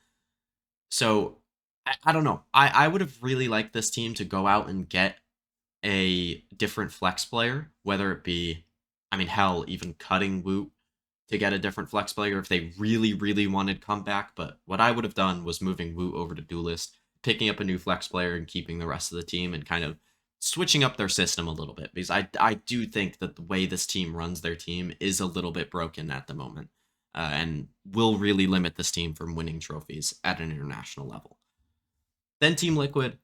So I don't know. I would have really liked this team to go out and get a different flex player, whether it be, I mean, hell, even cutting Woot to get a different flex player if they really, really wanted comeback. But what I would have done was moving Woot over to Duelist, picking up a new flex player and keeping the rest of the team and kind of switching up their system a little bit, because I do think that the way this team runs their team is a little bit broken at the moment, and will really limit this team from winning trophies at an international level. Then Team Liquid,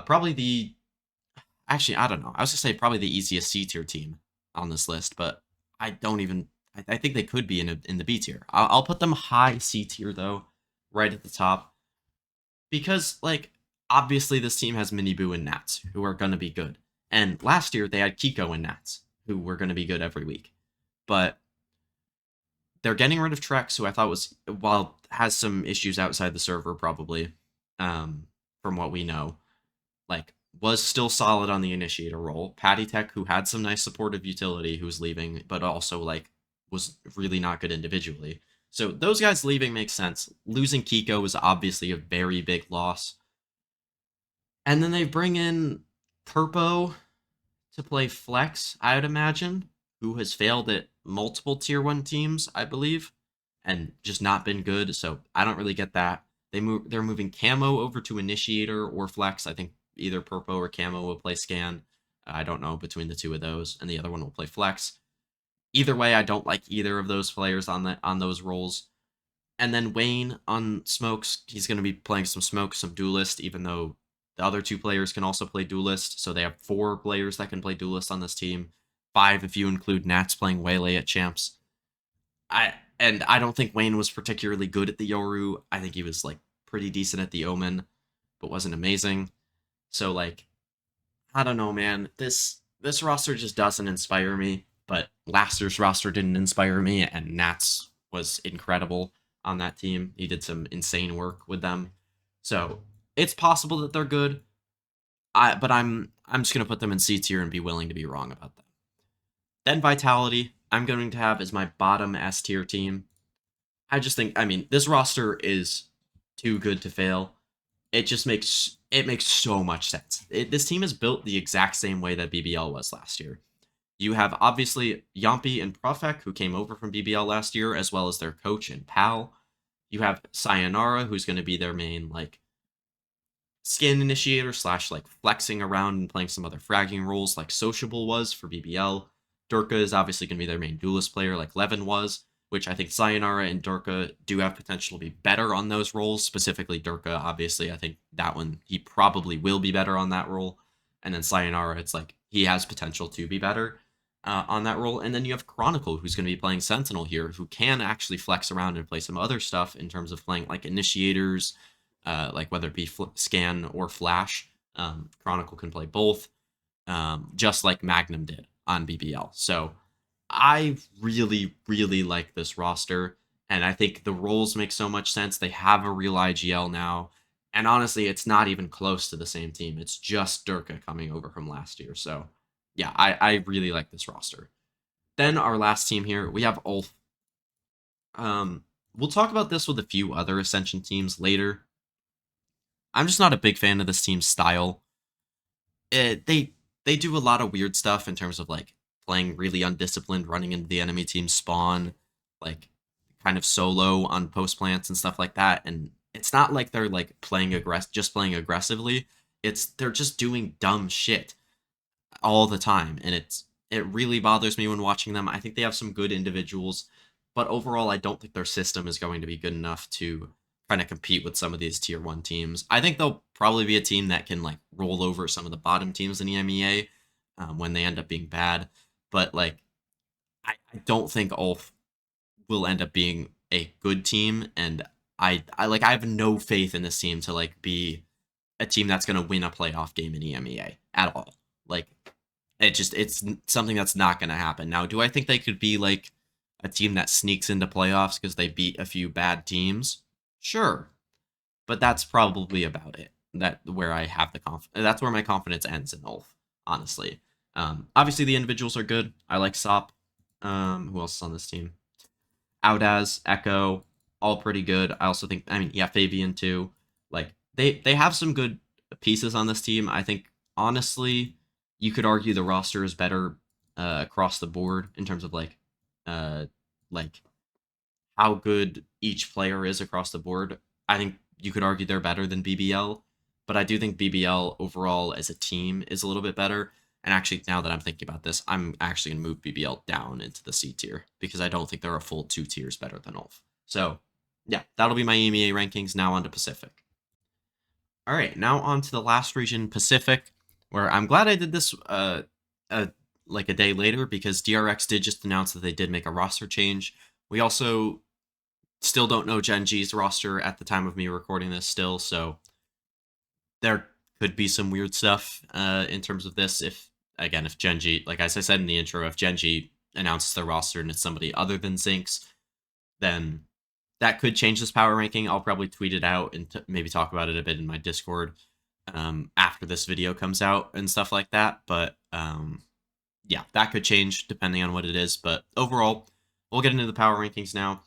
probably the actually I don't know. I was gonna say probably the easiest C tier team on this list, but I don't even. I think they could be in the B tier. I'll put them high C tier though, right at the top, because like obviously this team has Miniboo and Nats who are gonna be good, and last year they had Kiko and Nats who were gonna be good every week, but they're getting rid of Trex, who I thought was, while has some issues outside the server probably, from what we know, like was still solid on the initiator role. Patty Tech, who had some nice supportive utility, who was leaving, but also like was really not good individually. So those guys leaving makes sense. Losing Kiko is obviously a very big loss. And then they bring in Purpo to play Flex, I would imagine, who has failed at multiple tier 1 teams, I believe, and just not been good. So I don't really get that. They're moving Camo over to Initiator or Flex. I think either Purpo or Camo will play Scan. I don't know between the two of those, and the other one will play Flex. Either way, I don't like either of those players on those roles. And then Wayne on Smokes, he's going to be playing some Smoke, some Duelist, even though the other two players can also play Duelist. So they have 4 players that can play Duelist on this team. 5 if you include Nats playing Waylay at Champs. I don't think Wayne was particularly good at the Yoru. I think he was like pretty decent at the Omen, but wasn't amazing. So like, I don't know, man. This roster just doesn't inspire me. But last year's roster didn't inspire me, and Nats was incredible on that team. He did some insane work with them. So it's possible that they're good. But I'm just gonna put them in C tier and be willing to be wrong about them. Then Vitality, I'm going to have as my bottom S tier team. I just think, I mean, this roster is too good to fail. It just makes so much sense. This team is built the exact same way that BBL was last year. You have obviously Yompi and Profek, who came over from BBL last year, as well as their coach and pal. You have Sayonara, who's going to be their main like skin initiator / like flexing around and playing some other fragging roles like Sociable was for BBL. Durka is obviously going to be their main duelist player like Levin was, which I think Sayonara and Durka do have potential to be better on those roles. Specifically Durka, obviously, I think that one, he probably will be better on that role. And then Sayonara, it's like he has potential to be better on that role. And then you have Chronicle, who's going to be playing Sentinel here, who can actually flex around and play some other stuff in terms of playing like initiators, like whether it be Scan or Flash. Chronicle can play both, just like Magnum did on BBL. So I really, really like this roster, and I think the roles make so much sense. They have a real IGL now, and honestly, it's not even close to the same team. It's just Durka coming over from last year. So yeah, I really like this roster. Then our last team here, we have Ulf. We'll talk about this with a few other Ascension teams later. I'm just not a big fan of this team's style. They do a lot of weird stuff in terms of like playing really undisciplined, running into the enemy team spawn, like kind of solo on post plants and stuff like that. And it's not like they're like just playing aggressively. It's they're just doing dumb shit all the time, and it really bothers me when watching them. I think they have some good individuals, but overall, I don't think their system is going to be good enough to kind of compete with some of these tier one teams. I think they'll probably be a team that can like roll over some of the bottom teams in EMEA when they end up being bad, but like I don't think Ulf will end up being a good team, and I have no faith in this team to like be a team that's going to win a playoff game in EMEA at all. Like it's something that's not going to happen. Now, do I think they could be like a team that sneaks into playoffs because they beat a few bad teams? Sure, but that's probably about it. That's where my confidence ends in Ulf, honestly. Obviously the individuals are good. I like Sop. Who else is on this team? Outaz, Echo, all pretty good. I also think, I mean, yeah, Fabian too. Like they have some good pieces on this team. I think honestly, you could argue the roster is better across the board in terms of uh like how good each player is across the board. I think you could argue they're better than BBL, but I do think BBL overall as a team is a little bit better. And actually, now that I'm thinking about this, I'm actually going to move BBL down into the C tier because I don't think they're a full 2 tiers better than Ulf. So, yeah, that'll be my EMEA rankings. Now on to Pacific. All right, now on to the last region, Pacific, where I'm glad I did this uh, like a day later because DRX did just announce that they did make a roster change. We also still don't know Gen G's roster at the time of me recording this still, so there could be some weird stuff in terms of this if Gen G, like as I said in the intro, if Gen G announces their roster and it's somebody other than Zinx, then that could change this power ranking. I'll probably tweet it out and maybe talk about it a bit in my Discord after this video comes out and stuff like that. But yeah, that could change depending on what it is. But overall, we'll get into the power rankings now.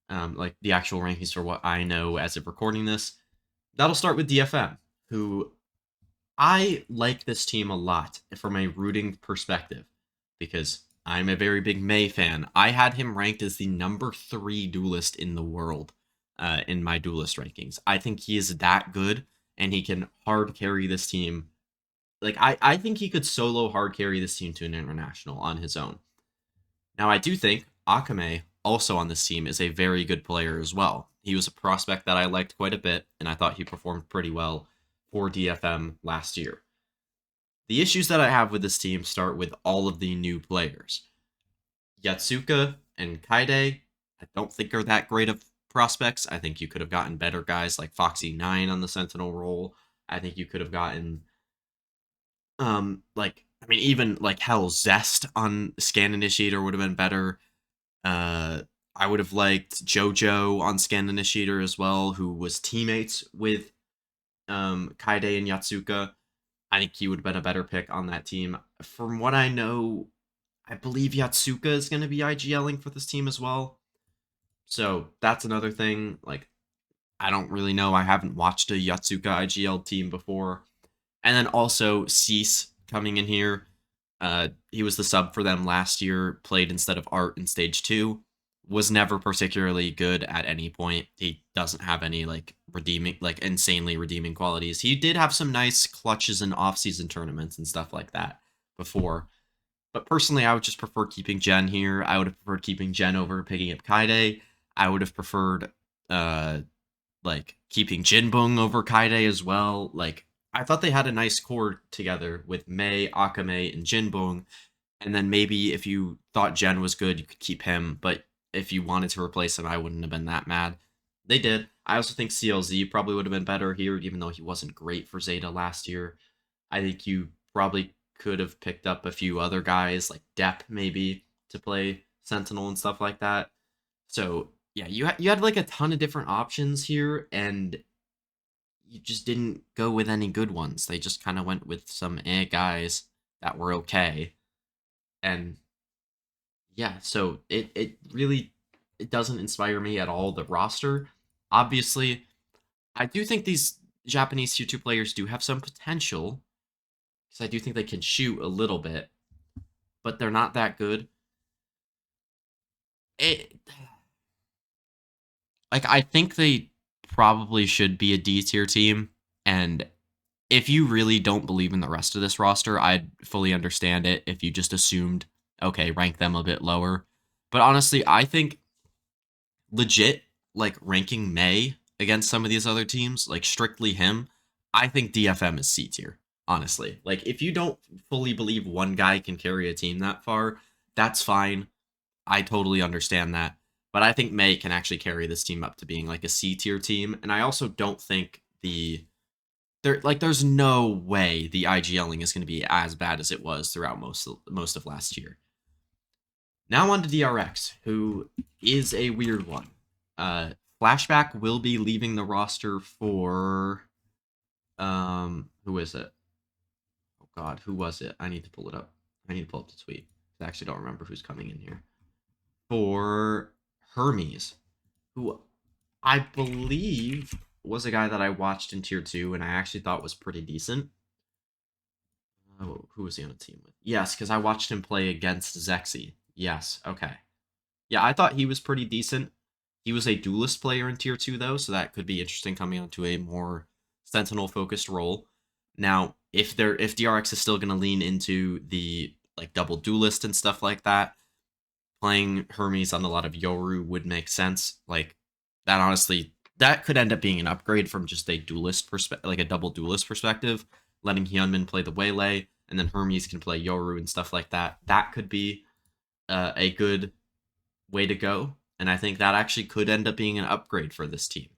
Like the actual rankings for what I know as of recording this. That'll start with DFM, who I like this team a lot from a rooting perspective because I'm a very big May fan. I had him ranked as the number 3 duelist in the world in my duelist rankings. I think he is that good and he can hard carry this team. Like, I think he could solo hard carry this team to an international on his own. Now, I do think Akame, also on this team, is a very good player as well. He was a prospect that I liked quite a bit, and I thought he performed pretty well for DFM last year. The issues that I have with this team start with all of the new players. Yatsuka and Kaide, I don't think are that great of prospects. I think you could have gotten better guys like Foxy9 on the Sentinel role. I think you could have gotten even like hell Zest on Scan Initiator would have been better. I would have liked JoJo on Scan Initiator as well, who was teammates with Kaide and Yatsuka. I think he would have been a better pick on that team. From what I know, I believe Yatsuka is going to be IGLing for this team as well. So that's another thing. Like, I don't really know. I haven't watched a Yatsuka IGL team before. And then also Cease coming in here. He was the sub for them last year, played instead of Art in Stage 2. Was never particularly good at any point. He doesn't have any insanely redeeming qualities. He did have some nice clutches in off-season tournaments and stuff like that before. But personally, I would just prefer keeping Jen here. I would have preferred keeping Jen over picking up Kaide. I would have preferred keeping Jinbong over Kaide as well. Like, I thought they had a nice core together with Mei, Akame, and Jinbong. And then maybe if you thought Jen was good, you could keep him. But if you wanted to replace him, I wouldn't have been that mad. They did. I also think CLZ probably would have been better here, even though he wasn't great for Zeta last year. I think you probably could have picked up a few other guys, like Depp maybe, to play Sentinel and stuff like that. So, yeah, you had like a ton of different options here, and you just didn't go with any good ones. They just kind of went with some guys that were okay. And yeah, so it really it doesn't inspire me at all, the roster. Obviously, I do think these Japanese tier 2 players do have some potential because I do think they can shoot a little bit, but they're not that good. It I think they probably should be a D tier team. And if you really don't believe in the rest of this roster, I'd fully understand it if you just assumed, okay, rank them a bit lower. But honestly, I think legit, like ranking May against some of these other teams, like strictly him, I think DFM is C tier, honestly. Like, if you don't fully believe one guy can carry a team that far, that's fine. I totally understand that. But I think May can actually carry this team up to being like a C tier team. And I also don't think there's no way the IGLing is going to be as bad as it was throughout most of last year. Now on to DRX, who is a weird one. Flashback will be leaving the roster for who is it? Oh god, who was it? I need to pull it up. I need to pull up the tweet. I actually don't remember who's coming in here. For Hermes, who I believe was a guy that I watched in tier 2 and I actually thought was pretty decent. Oh, who was he on a team with? Yes, because I watched him play against Zexy. Yes, okay. Yeah, I thought he was pretty decent. He was a duelist player in tier 2 though, so that could be interesting coming onto a more sentinel focused role. Now, if DRX is still going to lean into the like double duelist and stuff like that, playing Hermes on a lot of Yoru would make sense. Like that honestly, that could end up being an upgrade from just a duelist perspective, like a double duelist perspective, letting Hyunmin play the Waylay and then Hermes can play Yoru and stuff like that. That could be a good way to go. And I think that actually could end up being an upgrade for this team.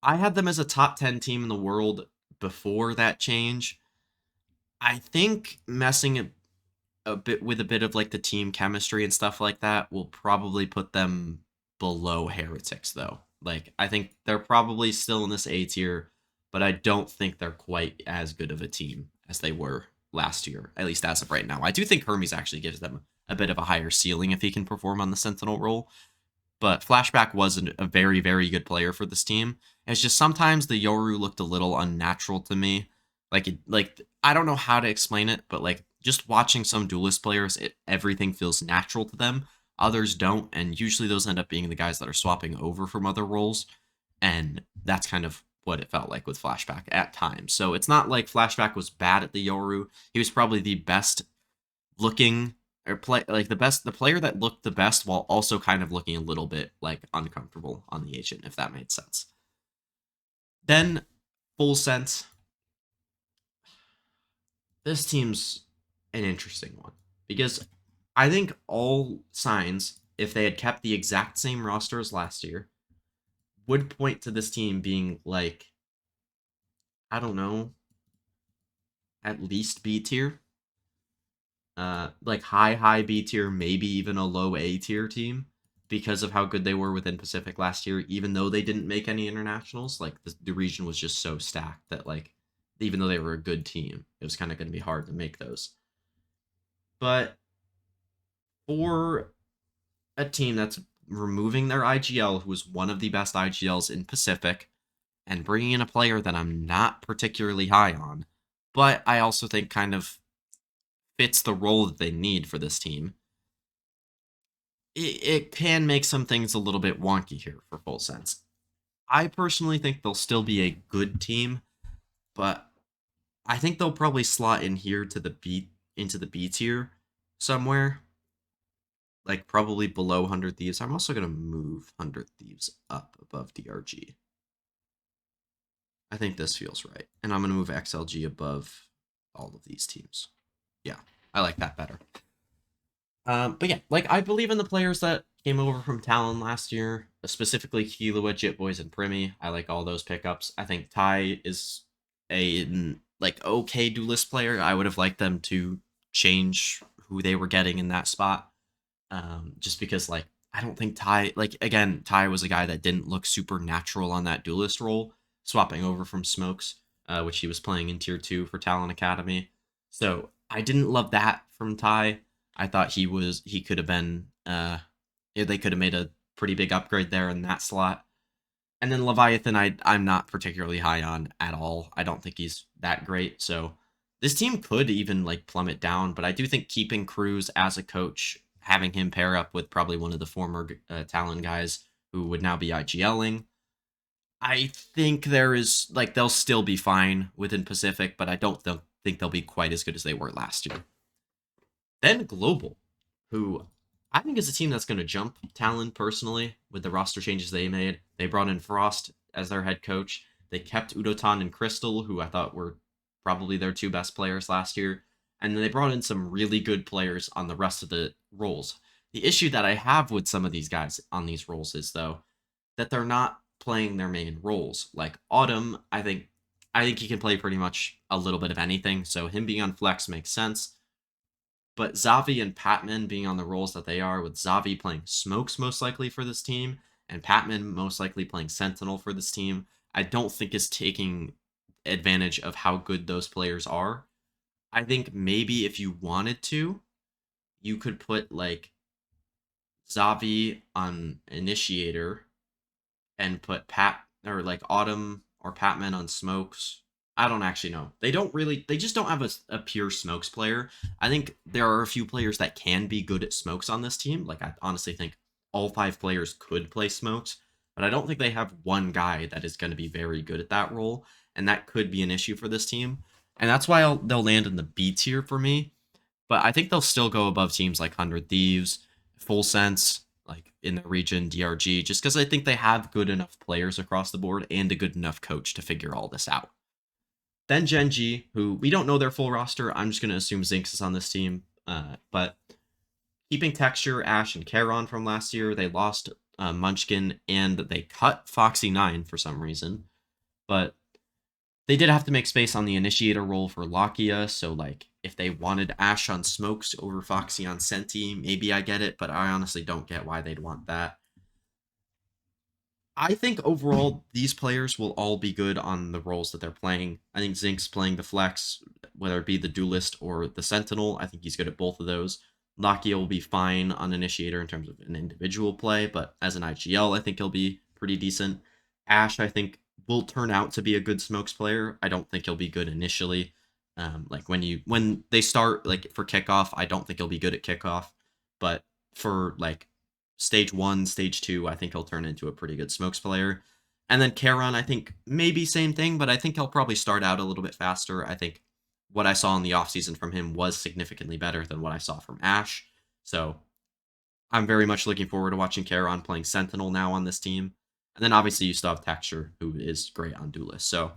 I had them as a top 10 team in the world before that change. I think messing a bit with a bit of like the team chemistry and stuff like that will probably put them below Heretics though. Like I think they're probably still in this A tier, but I don't think they're quite as good of a team as they were last year, at least as of right now. I do think Hermes actually gives them a bit of a higher ceiling if he can perform on the Sentinel role. But Flashback was a very, very good player for this team. It's just sometimes the Yoru looked a little unnatural to me. Like I don't know how to explain it, but like just watching some duelist players, everything feels natural to them. Others don't, and usually those end up being the guys that are swapping over from other roles, and that's kind of what it felt like with Flashback at times. So it's not like Flashback was bad at the Yoru. He was probably the best looking or the player that looked the best while also kind of looking a little bit like uncomfortable on the agent, if that made sense. Then full sense. This team's an interesting one because I think all signs, if they had kept the exact same roster as last year, would point to this team being like, I don't know, at least B tier. Like high B tier, maybe even a low A tier team because of how good they were within Pacific last year, even though they didn't make any internationals. Like the region was just so stacked that like even though they were a good team, it was kind of going to be hard to make those. But for a team that's removing their IGL, who was one of the best IGLs in Pacific, and bringing in a player that I'm not particularly high on, but I also think kind of fits the role that they need for this team, it can make some things a little bit wonky here for full sense. I personally think they'll still be a good team, but I think they'll probably slot in here to into the B tier somewhere. Like probably below 100 Thieves. I'm also going to move 100 Thieves up above DRG. I think this feels right. And I'm going to move XLG above all of these teams. Yeah, I like that better. But yeah, like I believe in the players that came over from Talon last year, specifically Killua, Jitboys, and Primi. I like all those pickups. I think Tai is a like okay duelist player. I would have liked them to change who they were getting in that spot. Just because like I don't think Tai, like again, Tai was a guy that didn't look super natural on that duelist role, swapping over from Smokes, which he was playing in tier 2 for Talon Academy. So I didn't love that from Tai. I thought he could have been they could have made a pretty big upgrade there in that slot. And then Leviathan I'm not particularly high on at all. I don't think he's that great. So this team could even like plummet down, but I do think keeping Cruz as a coach, having him pair up with probably one of the former Talon guys who would now be IGLing, I think there is like they'll still be fine within Pacific, but I don't think they'll be quite as good as they were last year. Then Global, who I think is a team that's going to jump talent personally with the roster changes they made. They brought in Frost as their head coach. They kept Udotan and Crystal, who I thought were probably their two best players last year. And then they brought in some really good players on the rest of the roles. The issue that I have with some of these guys on these roles is, though, that they're not playing their main roles. Like Autumn, I think he can play pretty much a little bit of anything, so him being on flex makes sense. But Zavi and Patman being on the roles that they are, with Zavi playing Smokes most likely for this team, and Patman most likely playing Sentinel for this team, I don't think is taking advantage of how good those players are. I think maybe if you wanted to, you could put like Zavi on Initiator and put Pat or like Autumn or Patman on Smokes. I don't actually know. They just don't have a pure Smokes player. I think there are a few players that can be good at Smokes on this team. Like, I honestly think all five players could play Smokes, but I don't think they have one guy that is going to be very good at that role. And that could be an issue for this team. And that's why they'll land in the B tier for me. But I think they'll still go above teams like 100 Thieves, Full Sense, like in the region, DRG, just because I think they have good enough players across the board and a good enough coach to figure all this out. Then Genji, who we don't know their full roster. I'm just going to assume Zinx is on this team. But keeping Texture, Ash, and Charon from last year, they lost Munchkin and they cut Foxy9 for some reason. But they did have to make space on the initiator role for Lakia, so like if they wanted Ash on Smokes over Foxy on Senti, maybe I get it, but I honestly don't get why they'd want that. I think overall these players will all be good on the roles that they're playing. I think Zink's playing the flex, whether it be the duelist or the sentinel. I think he's good at both of those. Lakia will be fine on initiator in terms of an individual play, but as an IGL, I think he'll be pretty decent. Ash, I think, will turn out to be a good smokes player. I don't think he'll be good initially. Like when they start like for kickoff, I don't think he'll be good at kickoff, but for like stage one, stage two, I think he'll turn into a pretty good smokes player. And then Charon, I think maybe same thing, but I think he'll probably start out a little bit faster. I think what I saw in the offseason from him was significantly better than what I saw from Ash. So I'm very much looking forward to watching Charon playing Sentinel now on this team. And then obviously you still have Texture, who is great on Duelist. So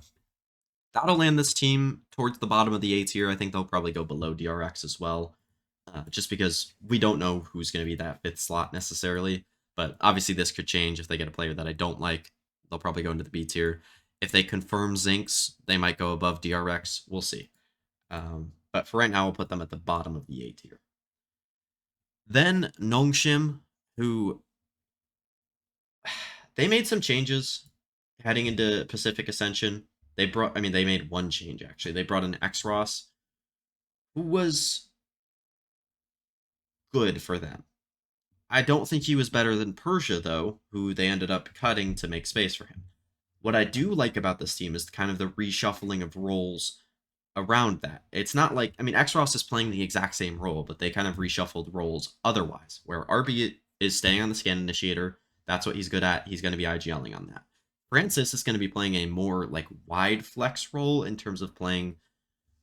that'll land this team towards the bottom of the A tier. I think they'll probably go below DRX as well, just because we don't know who's going to be that fifth slot necessarily. But obviously, this could change if they get a player that I don't like. They'll probably go into the B tier. If they confirm Zinx, they might go above DRX. We'll see. But for right now, we'll put them at the bottom of the A tier. Then Nongshim, who they made some changes heading into Pacific Ascension. They made one change actually. They brought in X Ross, who was good for them. I don't think he was better than Persia, though, who they ended up cutting to make space for him. What I do like about this team is kind of the reshuffling of roles around that. It's not like, I mean, X Ross is playing the exact same role, but they kind of reshuffled roles otherwise, where RB is staying on the scan initiator. That's what he's good at. He's going to be IGLing on that. Francis is going to be playing a more like wide flex role in terms of playing.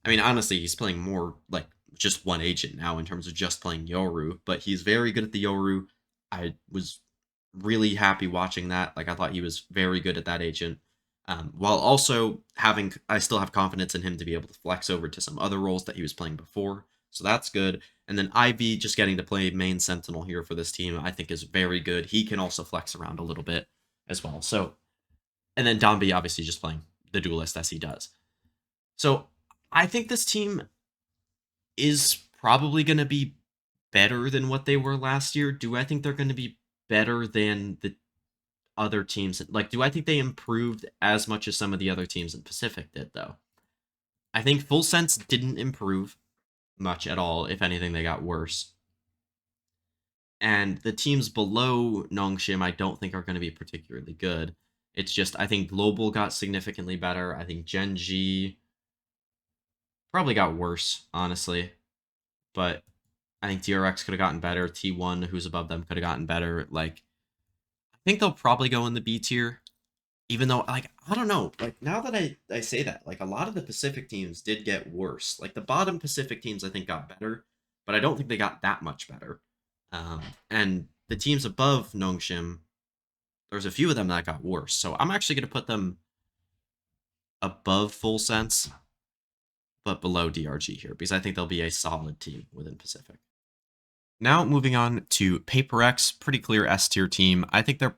I mean, honestly, he's playing more like just one agent now in terms of just playing Yoru, but he's very good at the Yoru. I was really happy watching that. Like, I thought he was very good at that agent. While also I still have confidence in him to be able to flex over to some other roles that he was playing before. So that's good. And then Ivy just getting to play main Sentinel here for this team, I think is very good. He can also flex around a little bit as well. So, and then Domby obviously just playing the duelist as he does. So I think this team is probably going to be better than what they were last year. Do I think they're going to be better than the other teams? Like, do I think they improved as much as some of the other teams in Pacific did, though? I think Full Sense didn't improve much at all. If anything, they got worse. And the teams below Nongshim, I don't think are going to be particularly good. It's just, I think Global got significantly better. I think Genji probably got worse, honestly. But I think DRX could have gotten better. T1, who's above them, could have gotten better. Like, I think they'll probably go in the B tier. Even though, like, I don't know, like, now that I say that, like, a lot of the Pacific teams did get worse. Like, the bottom Pacific teams, I think, got better, but I don't think they got that much better. And the teams above Nongshim, there's a few of them that got worse. So I'm actually going to put them above Full Sense, but below DRG here, because I think they'll be a solid team within Pacific. Now, moving on to Paper X, pretty clear S tier team. I think they're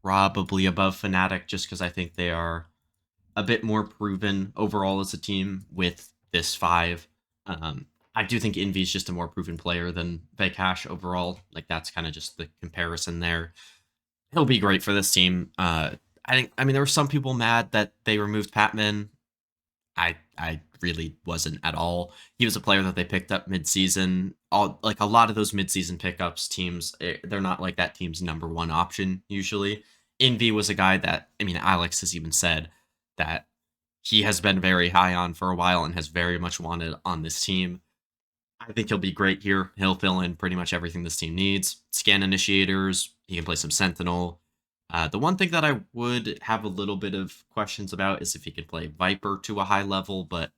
probably above Fnatic just because I think they are a bit more proven overall as a team with this five. I do think Envy's just a more proven player than Vakash overall. Like, that's kind of just the comparison there. He'll be great for this team. I mean, there were some people mad that they removed Patman. I really wasn't at all. He was a player that they picked up midseason. All like a lot of those midseason pickups teams, they're not like that team's number one option usually. Envy was a guy that, I mean, Alex has even said that he has been very high on for a while and has very much wanted on this team. I think he'll be great here. He'll fill in pretty much everything this team needs. Scan initiators, he can play some Sentinel. The one thing that I would have a little bit of questions about is if he can play Viper to a high level, but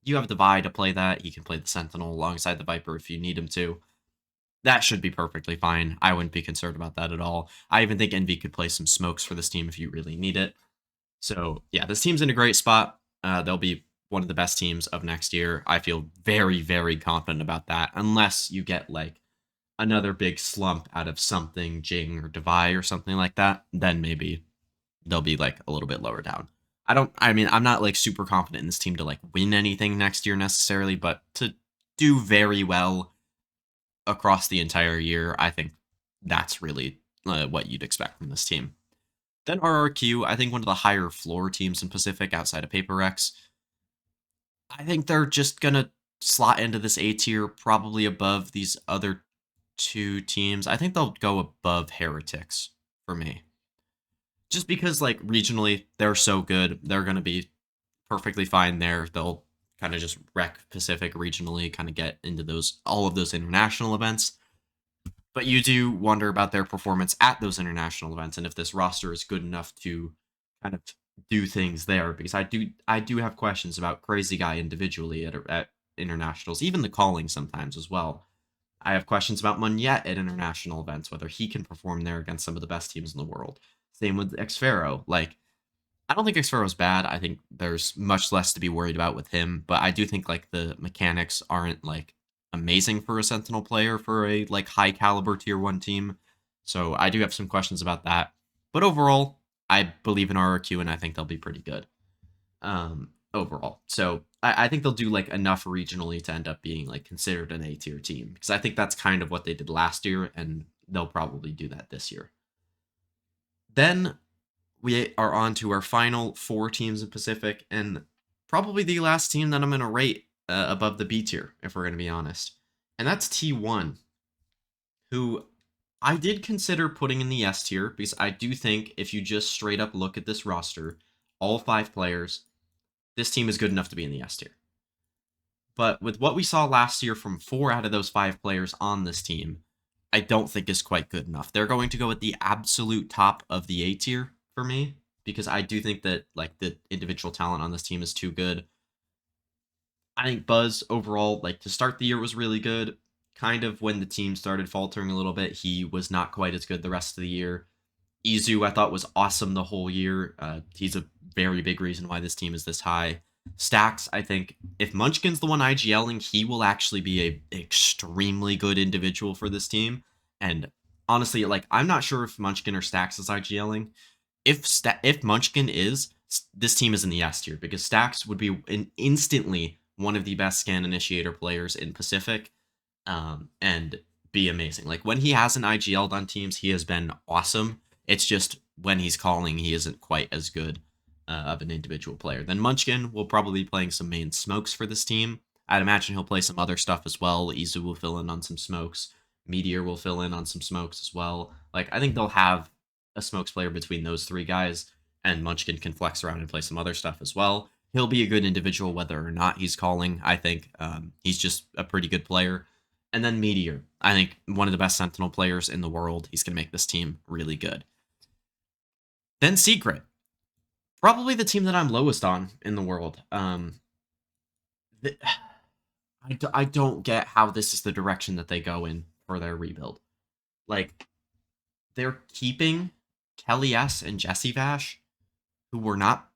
you have Divide to play that. He can play the Sentinel alongside the Viper if you need him to. That should be perfectly fine. I wouldn't be concerned about that at all. I even think Envy could play some smokes for this team if you really need it. So, yeah, this team's in a great spot. They'll be one of the best teams of next year. I feel very, very confident about that, unless you get like another big slump out of something, Jing or Devi or something like that, then maybe they'll be like a little bit lower down. I mean, I'm not like super confident in this team to like win anything next year necessarily, but to do very well across the entire year, I think that's really what you'd expect from this team. Then RRQ, I think one of the higher floor teams in Pacific outside of Paper X. I think they're just going to slot into this A tier, probably above these other two teams. I think they'll go above Heretics for me. Just because, like, regionally, they're so good. They're going to be perfectly fine there. They'll kind of just wreck Pacific regionally, kind of get into all of those international events. But you do wonder about their performance at those international events and if this roster is good enough to kind of do things there. Because I do have questions about Crazy Guy individually at internationals, even the calling sometimes as well. I have questions about Munyet at international events, whether he can perform there against some of the best teams in the world. Same with Xfero. Like, I don't think Xfero's bad. I think there's much less to be worried about with him, but I do think like the mechanics aren't like amazing for a Sentinel player for a like high caliber tier 1 team. So I do have some questions about that. But overall, I believe in RRQ and I think they'll be pretty good. Overall. So I think they'll do like enough regionally to end up being like considered an A tier team because I think that's kind of what they did last year and they'll probably do that this year. Then we are on to our final 4 teams in Pacific and probably the last team that I'm going to rate above the B tier, if we're going to be honest. And that's T1, who I did consider putting in the S tier because I do think if you just straight up look at this roster, all 5 players, this team is good enough to be in the S tier. But with what we saw last year from 4 out of those 5 players on this team, I don't think is quite good enough. They're going to go at the absolute top of the A tier for me because I do think that like the individual talent on this team is too good. I think Buzz overall, like to start the year was really good. Kind of when the team started faltering a little bit, he was not quite as good the rest of the year. Izu, I thought was awesome the whole year. He's a very big reason why this team is this high. Stacks, I think if Munchkin's the one IGLing, he will actually be a extremely good individual for this team. And honestly, like I'm not sure if Munchkin or Stacks is IGLing. If Munchkin is, this team is in the S tier because Stacks would be instantly one of the best scan initiator players in Pacific, and be amazing. Like when he hasn't IGL'd on teams, he has been awesome. It's just when he's calling, he isn't quite as good of an individual player. Then Munchkin will probably be playing some main smokes for this team. I'd imagine he'll play some other stuff as well. Izu will fill in on some smokes. Meteor will fill in on some smokes as well. Like I think they'll have a smokes player between those 3 guys, and Munchkin can flex around and play some other stuff as well. He'll be a good individual whether or not he's calling. I think he's just a pretty good player. And then Meteor, I think one of the best Sentinel players in the world. He's going to make this team really good. Then Secret. Probably the team that I'm lowest on in the world. Th- I don't get how this is the direction that they go in for their rebuild. Like, they're keeping Kelly S and Jesse Vash, who were not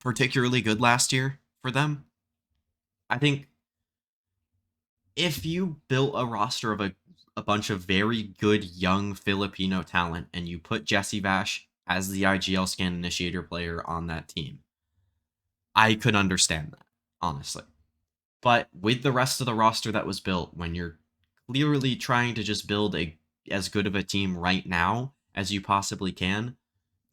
particularly good last year for them. I think if you built a roster of a bunch of very good young Filipino talent and you put Jesse Vash as the IGL scan initiator player on that team, I could understand that, honestly. But with the rest of the roster that was built, when you're clearly trying to just build a as good of a team right now as you possibly can,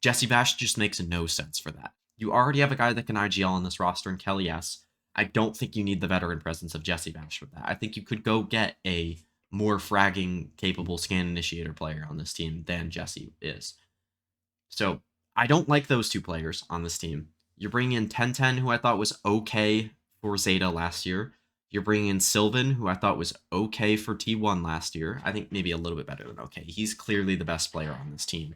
Jesse Bash just makes no sense for that. You already have a guy that can IGL on this roster in Kelly S. I don't think you need the veteran presence of Jesse Bash for that. I think you could go get a more fragging capable scan initiator player on this team than Jesse is. So I don't like those two players on this team. You're bringing in 1010, who I thought was okay for Zeta last year. You're bringing in Sylvan, who I thought was okay for T1 last year. I think maybe a little bit better than okay. He's clearly the best player on this team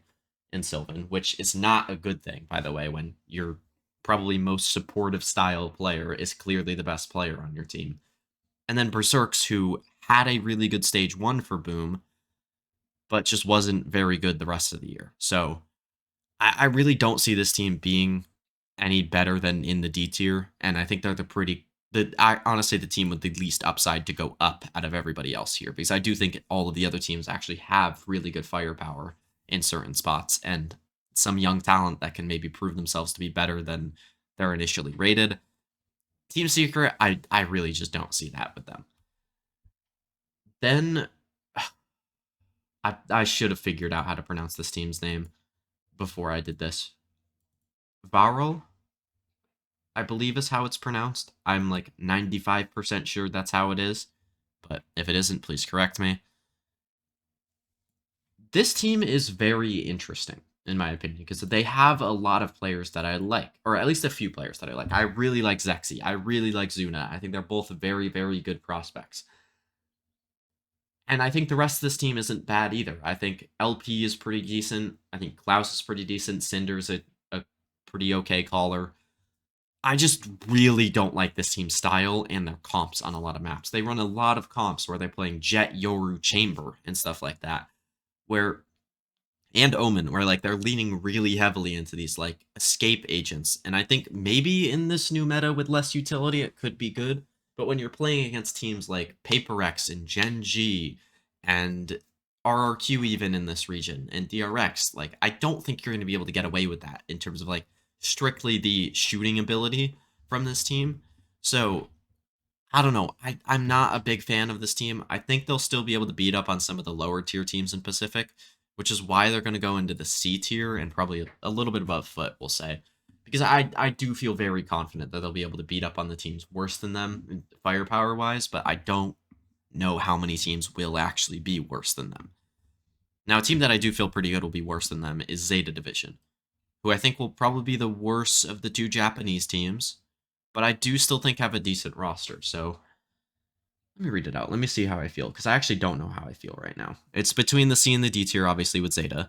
in Sylvan, which is not a good thing, by the way, when your probably most supportive style player is clearly the best player on your team. And then Berserks, who had a really good stage one for Boom, but just wasn't very good the rest of the year. So I really don't see this team being any better than in the D tier, and I think they're I honestly the team with the least upside to go up out of everybody else here, because I do think all of the other teams actually have really good firepower in certain spots and some young talent that can maybe prove themselves to be better than they're initially rated. Team Secret, I really just don't see that with them. Then I should have figured out how to pronounce this team's name before I did this. Varel, I believe is how it's pronounced. I'm like 95% sure that's how it is. But if it isn't, please correct me. This team is very interesting, in my opinion, because they have a lot of players that I like, or at least a few players that I like. I really like Zexy. I really like Zuna. I think they're both very, very good prospects. And I think the rest of this team isn't bad either. I think LP is pretty decent. I think Klaus is pretty decent. Cinder's a pretty okay caller. I just really don't like this team's style and their comps on a lot of maps. They run a lot of comps where they're playing Jet, Yoru, Chamber, and stuff like that. Where and Omen, where like they're leaning really heavily into these like escape agents. And I think maybe in this new meta with less utility, it could be good. But when you're playing against teams like PaperX and Gen G and RRQ even in this region and DRX, like I don't think you're going to be able to get away with that in terms of like strictly the shooting ability from this team. So I don't know. I'm not a big fan of this team. I think they'll still be able to beat up on some of the lower tier teams in Pacific, which is why they're going to go into the C tier and probably a little bit above Foot, we'll say. Because I do feel very confident that they'll be able to beat up on the teams worse than them firepower wise, but I don't know how many teams will actually be worse than them. Now, a team that I do feel pretty good will be worse than them is Zeta Division, who I think will probably be the worst of the two Japanese teams, but I do still think have a decent roster. So let me read it out. Let me see how I feel, because I actually don't know how I feel right now. It's between the C and the D tier, obviously, with Zeta.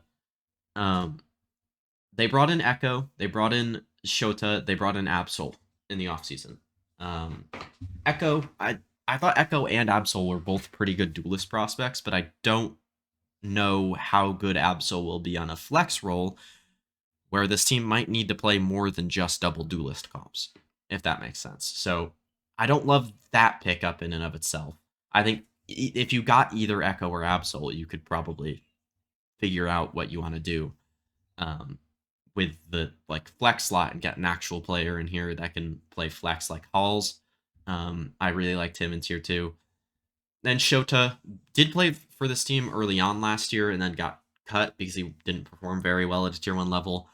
They brought in Echo, they brought in Shota, they brought in Absol in the offseason. Echo, I thought Echo and Absol were both pretty good duelist prospects, but I don't know how good Absol will be on a flex role where this team might need to play more than just double duelist comps, if that makes sense. So I don't love that pickup in and of itself. I think if you got either Echo or Absol, you could probably figure out what you want to do with the like flex slot and get an actual player in here that can play flex like Halls. I really liked him in tier 2. Then Shota did play for this team early on last year and then got cut because he didn't perform very well at a tier 1 level.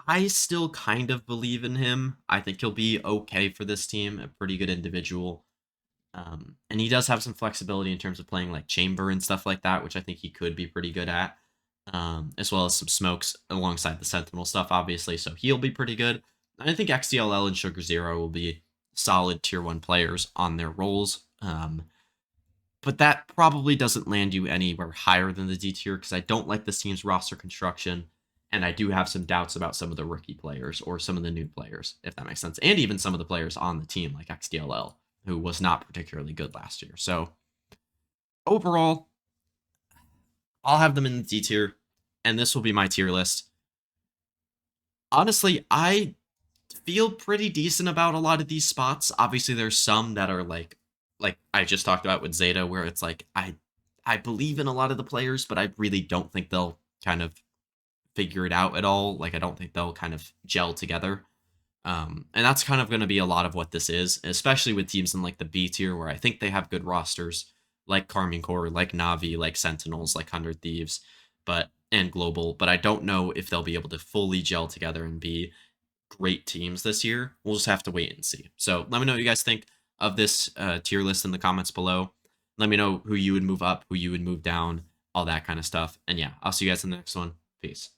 I still kind of believe in him. I think he'll be okay for this team, a pretty good individual. And he does have some flexibility in terms of playing like Chamber and stuff like that, which I think he could be pretty good at, as well as some smokes alongside the Sentinel stuff, obviously. So he'll be pretty good. I think XDLL and Sugar Zero will be solid tier 1 players on their roles. But that probably doesn't land you anywhere higher than the D tier because I don't like this team's roster construction. And I do have some doubts about some of the rookie players or some of the new players, if that makes sense. And even some of the players on the team, like XDLL, who was not particularly good last year. So overall, I'll have them in the D tier, and this will be my tier list. Honestly, I feel pretty decent about a lot of these spots. Obviously, there's some that are like I just talked about with Zeta, where it's like I believe in a lot of the players, but I really don't think they'll kind of figure it out at all. Like I don't think they'll kind of gel together. And that's kind of going to be a lot of what this is, especially with teams in like the B tier, where I think they have good rosters, like Carmine Corps, like Navi, like Sentinels, like 100 Thieves, and Global. But I don't know if they'll be able to fully gel together and be great teams this year. We'll just have to wait and see. So let me know what you guys think of this tier list in the comments below. Let me know who you would move up, who you would move down, all that kind of stuff. And yeah, I'll see you guys in the next one. Peace.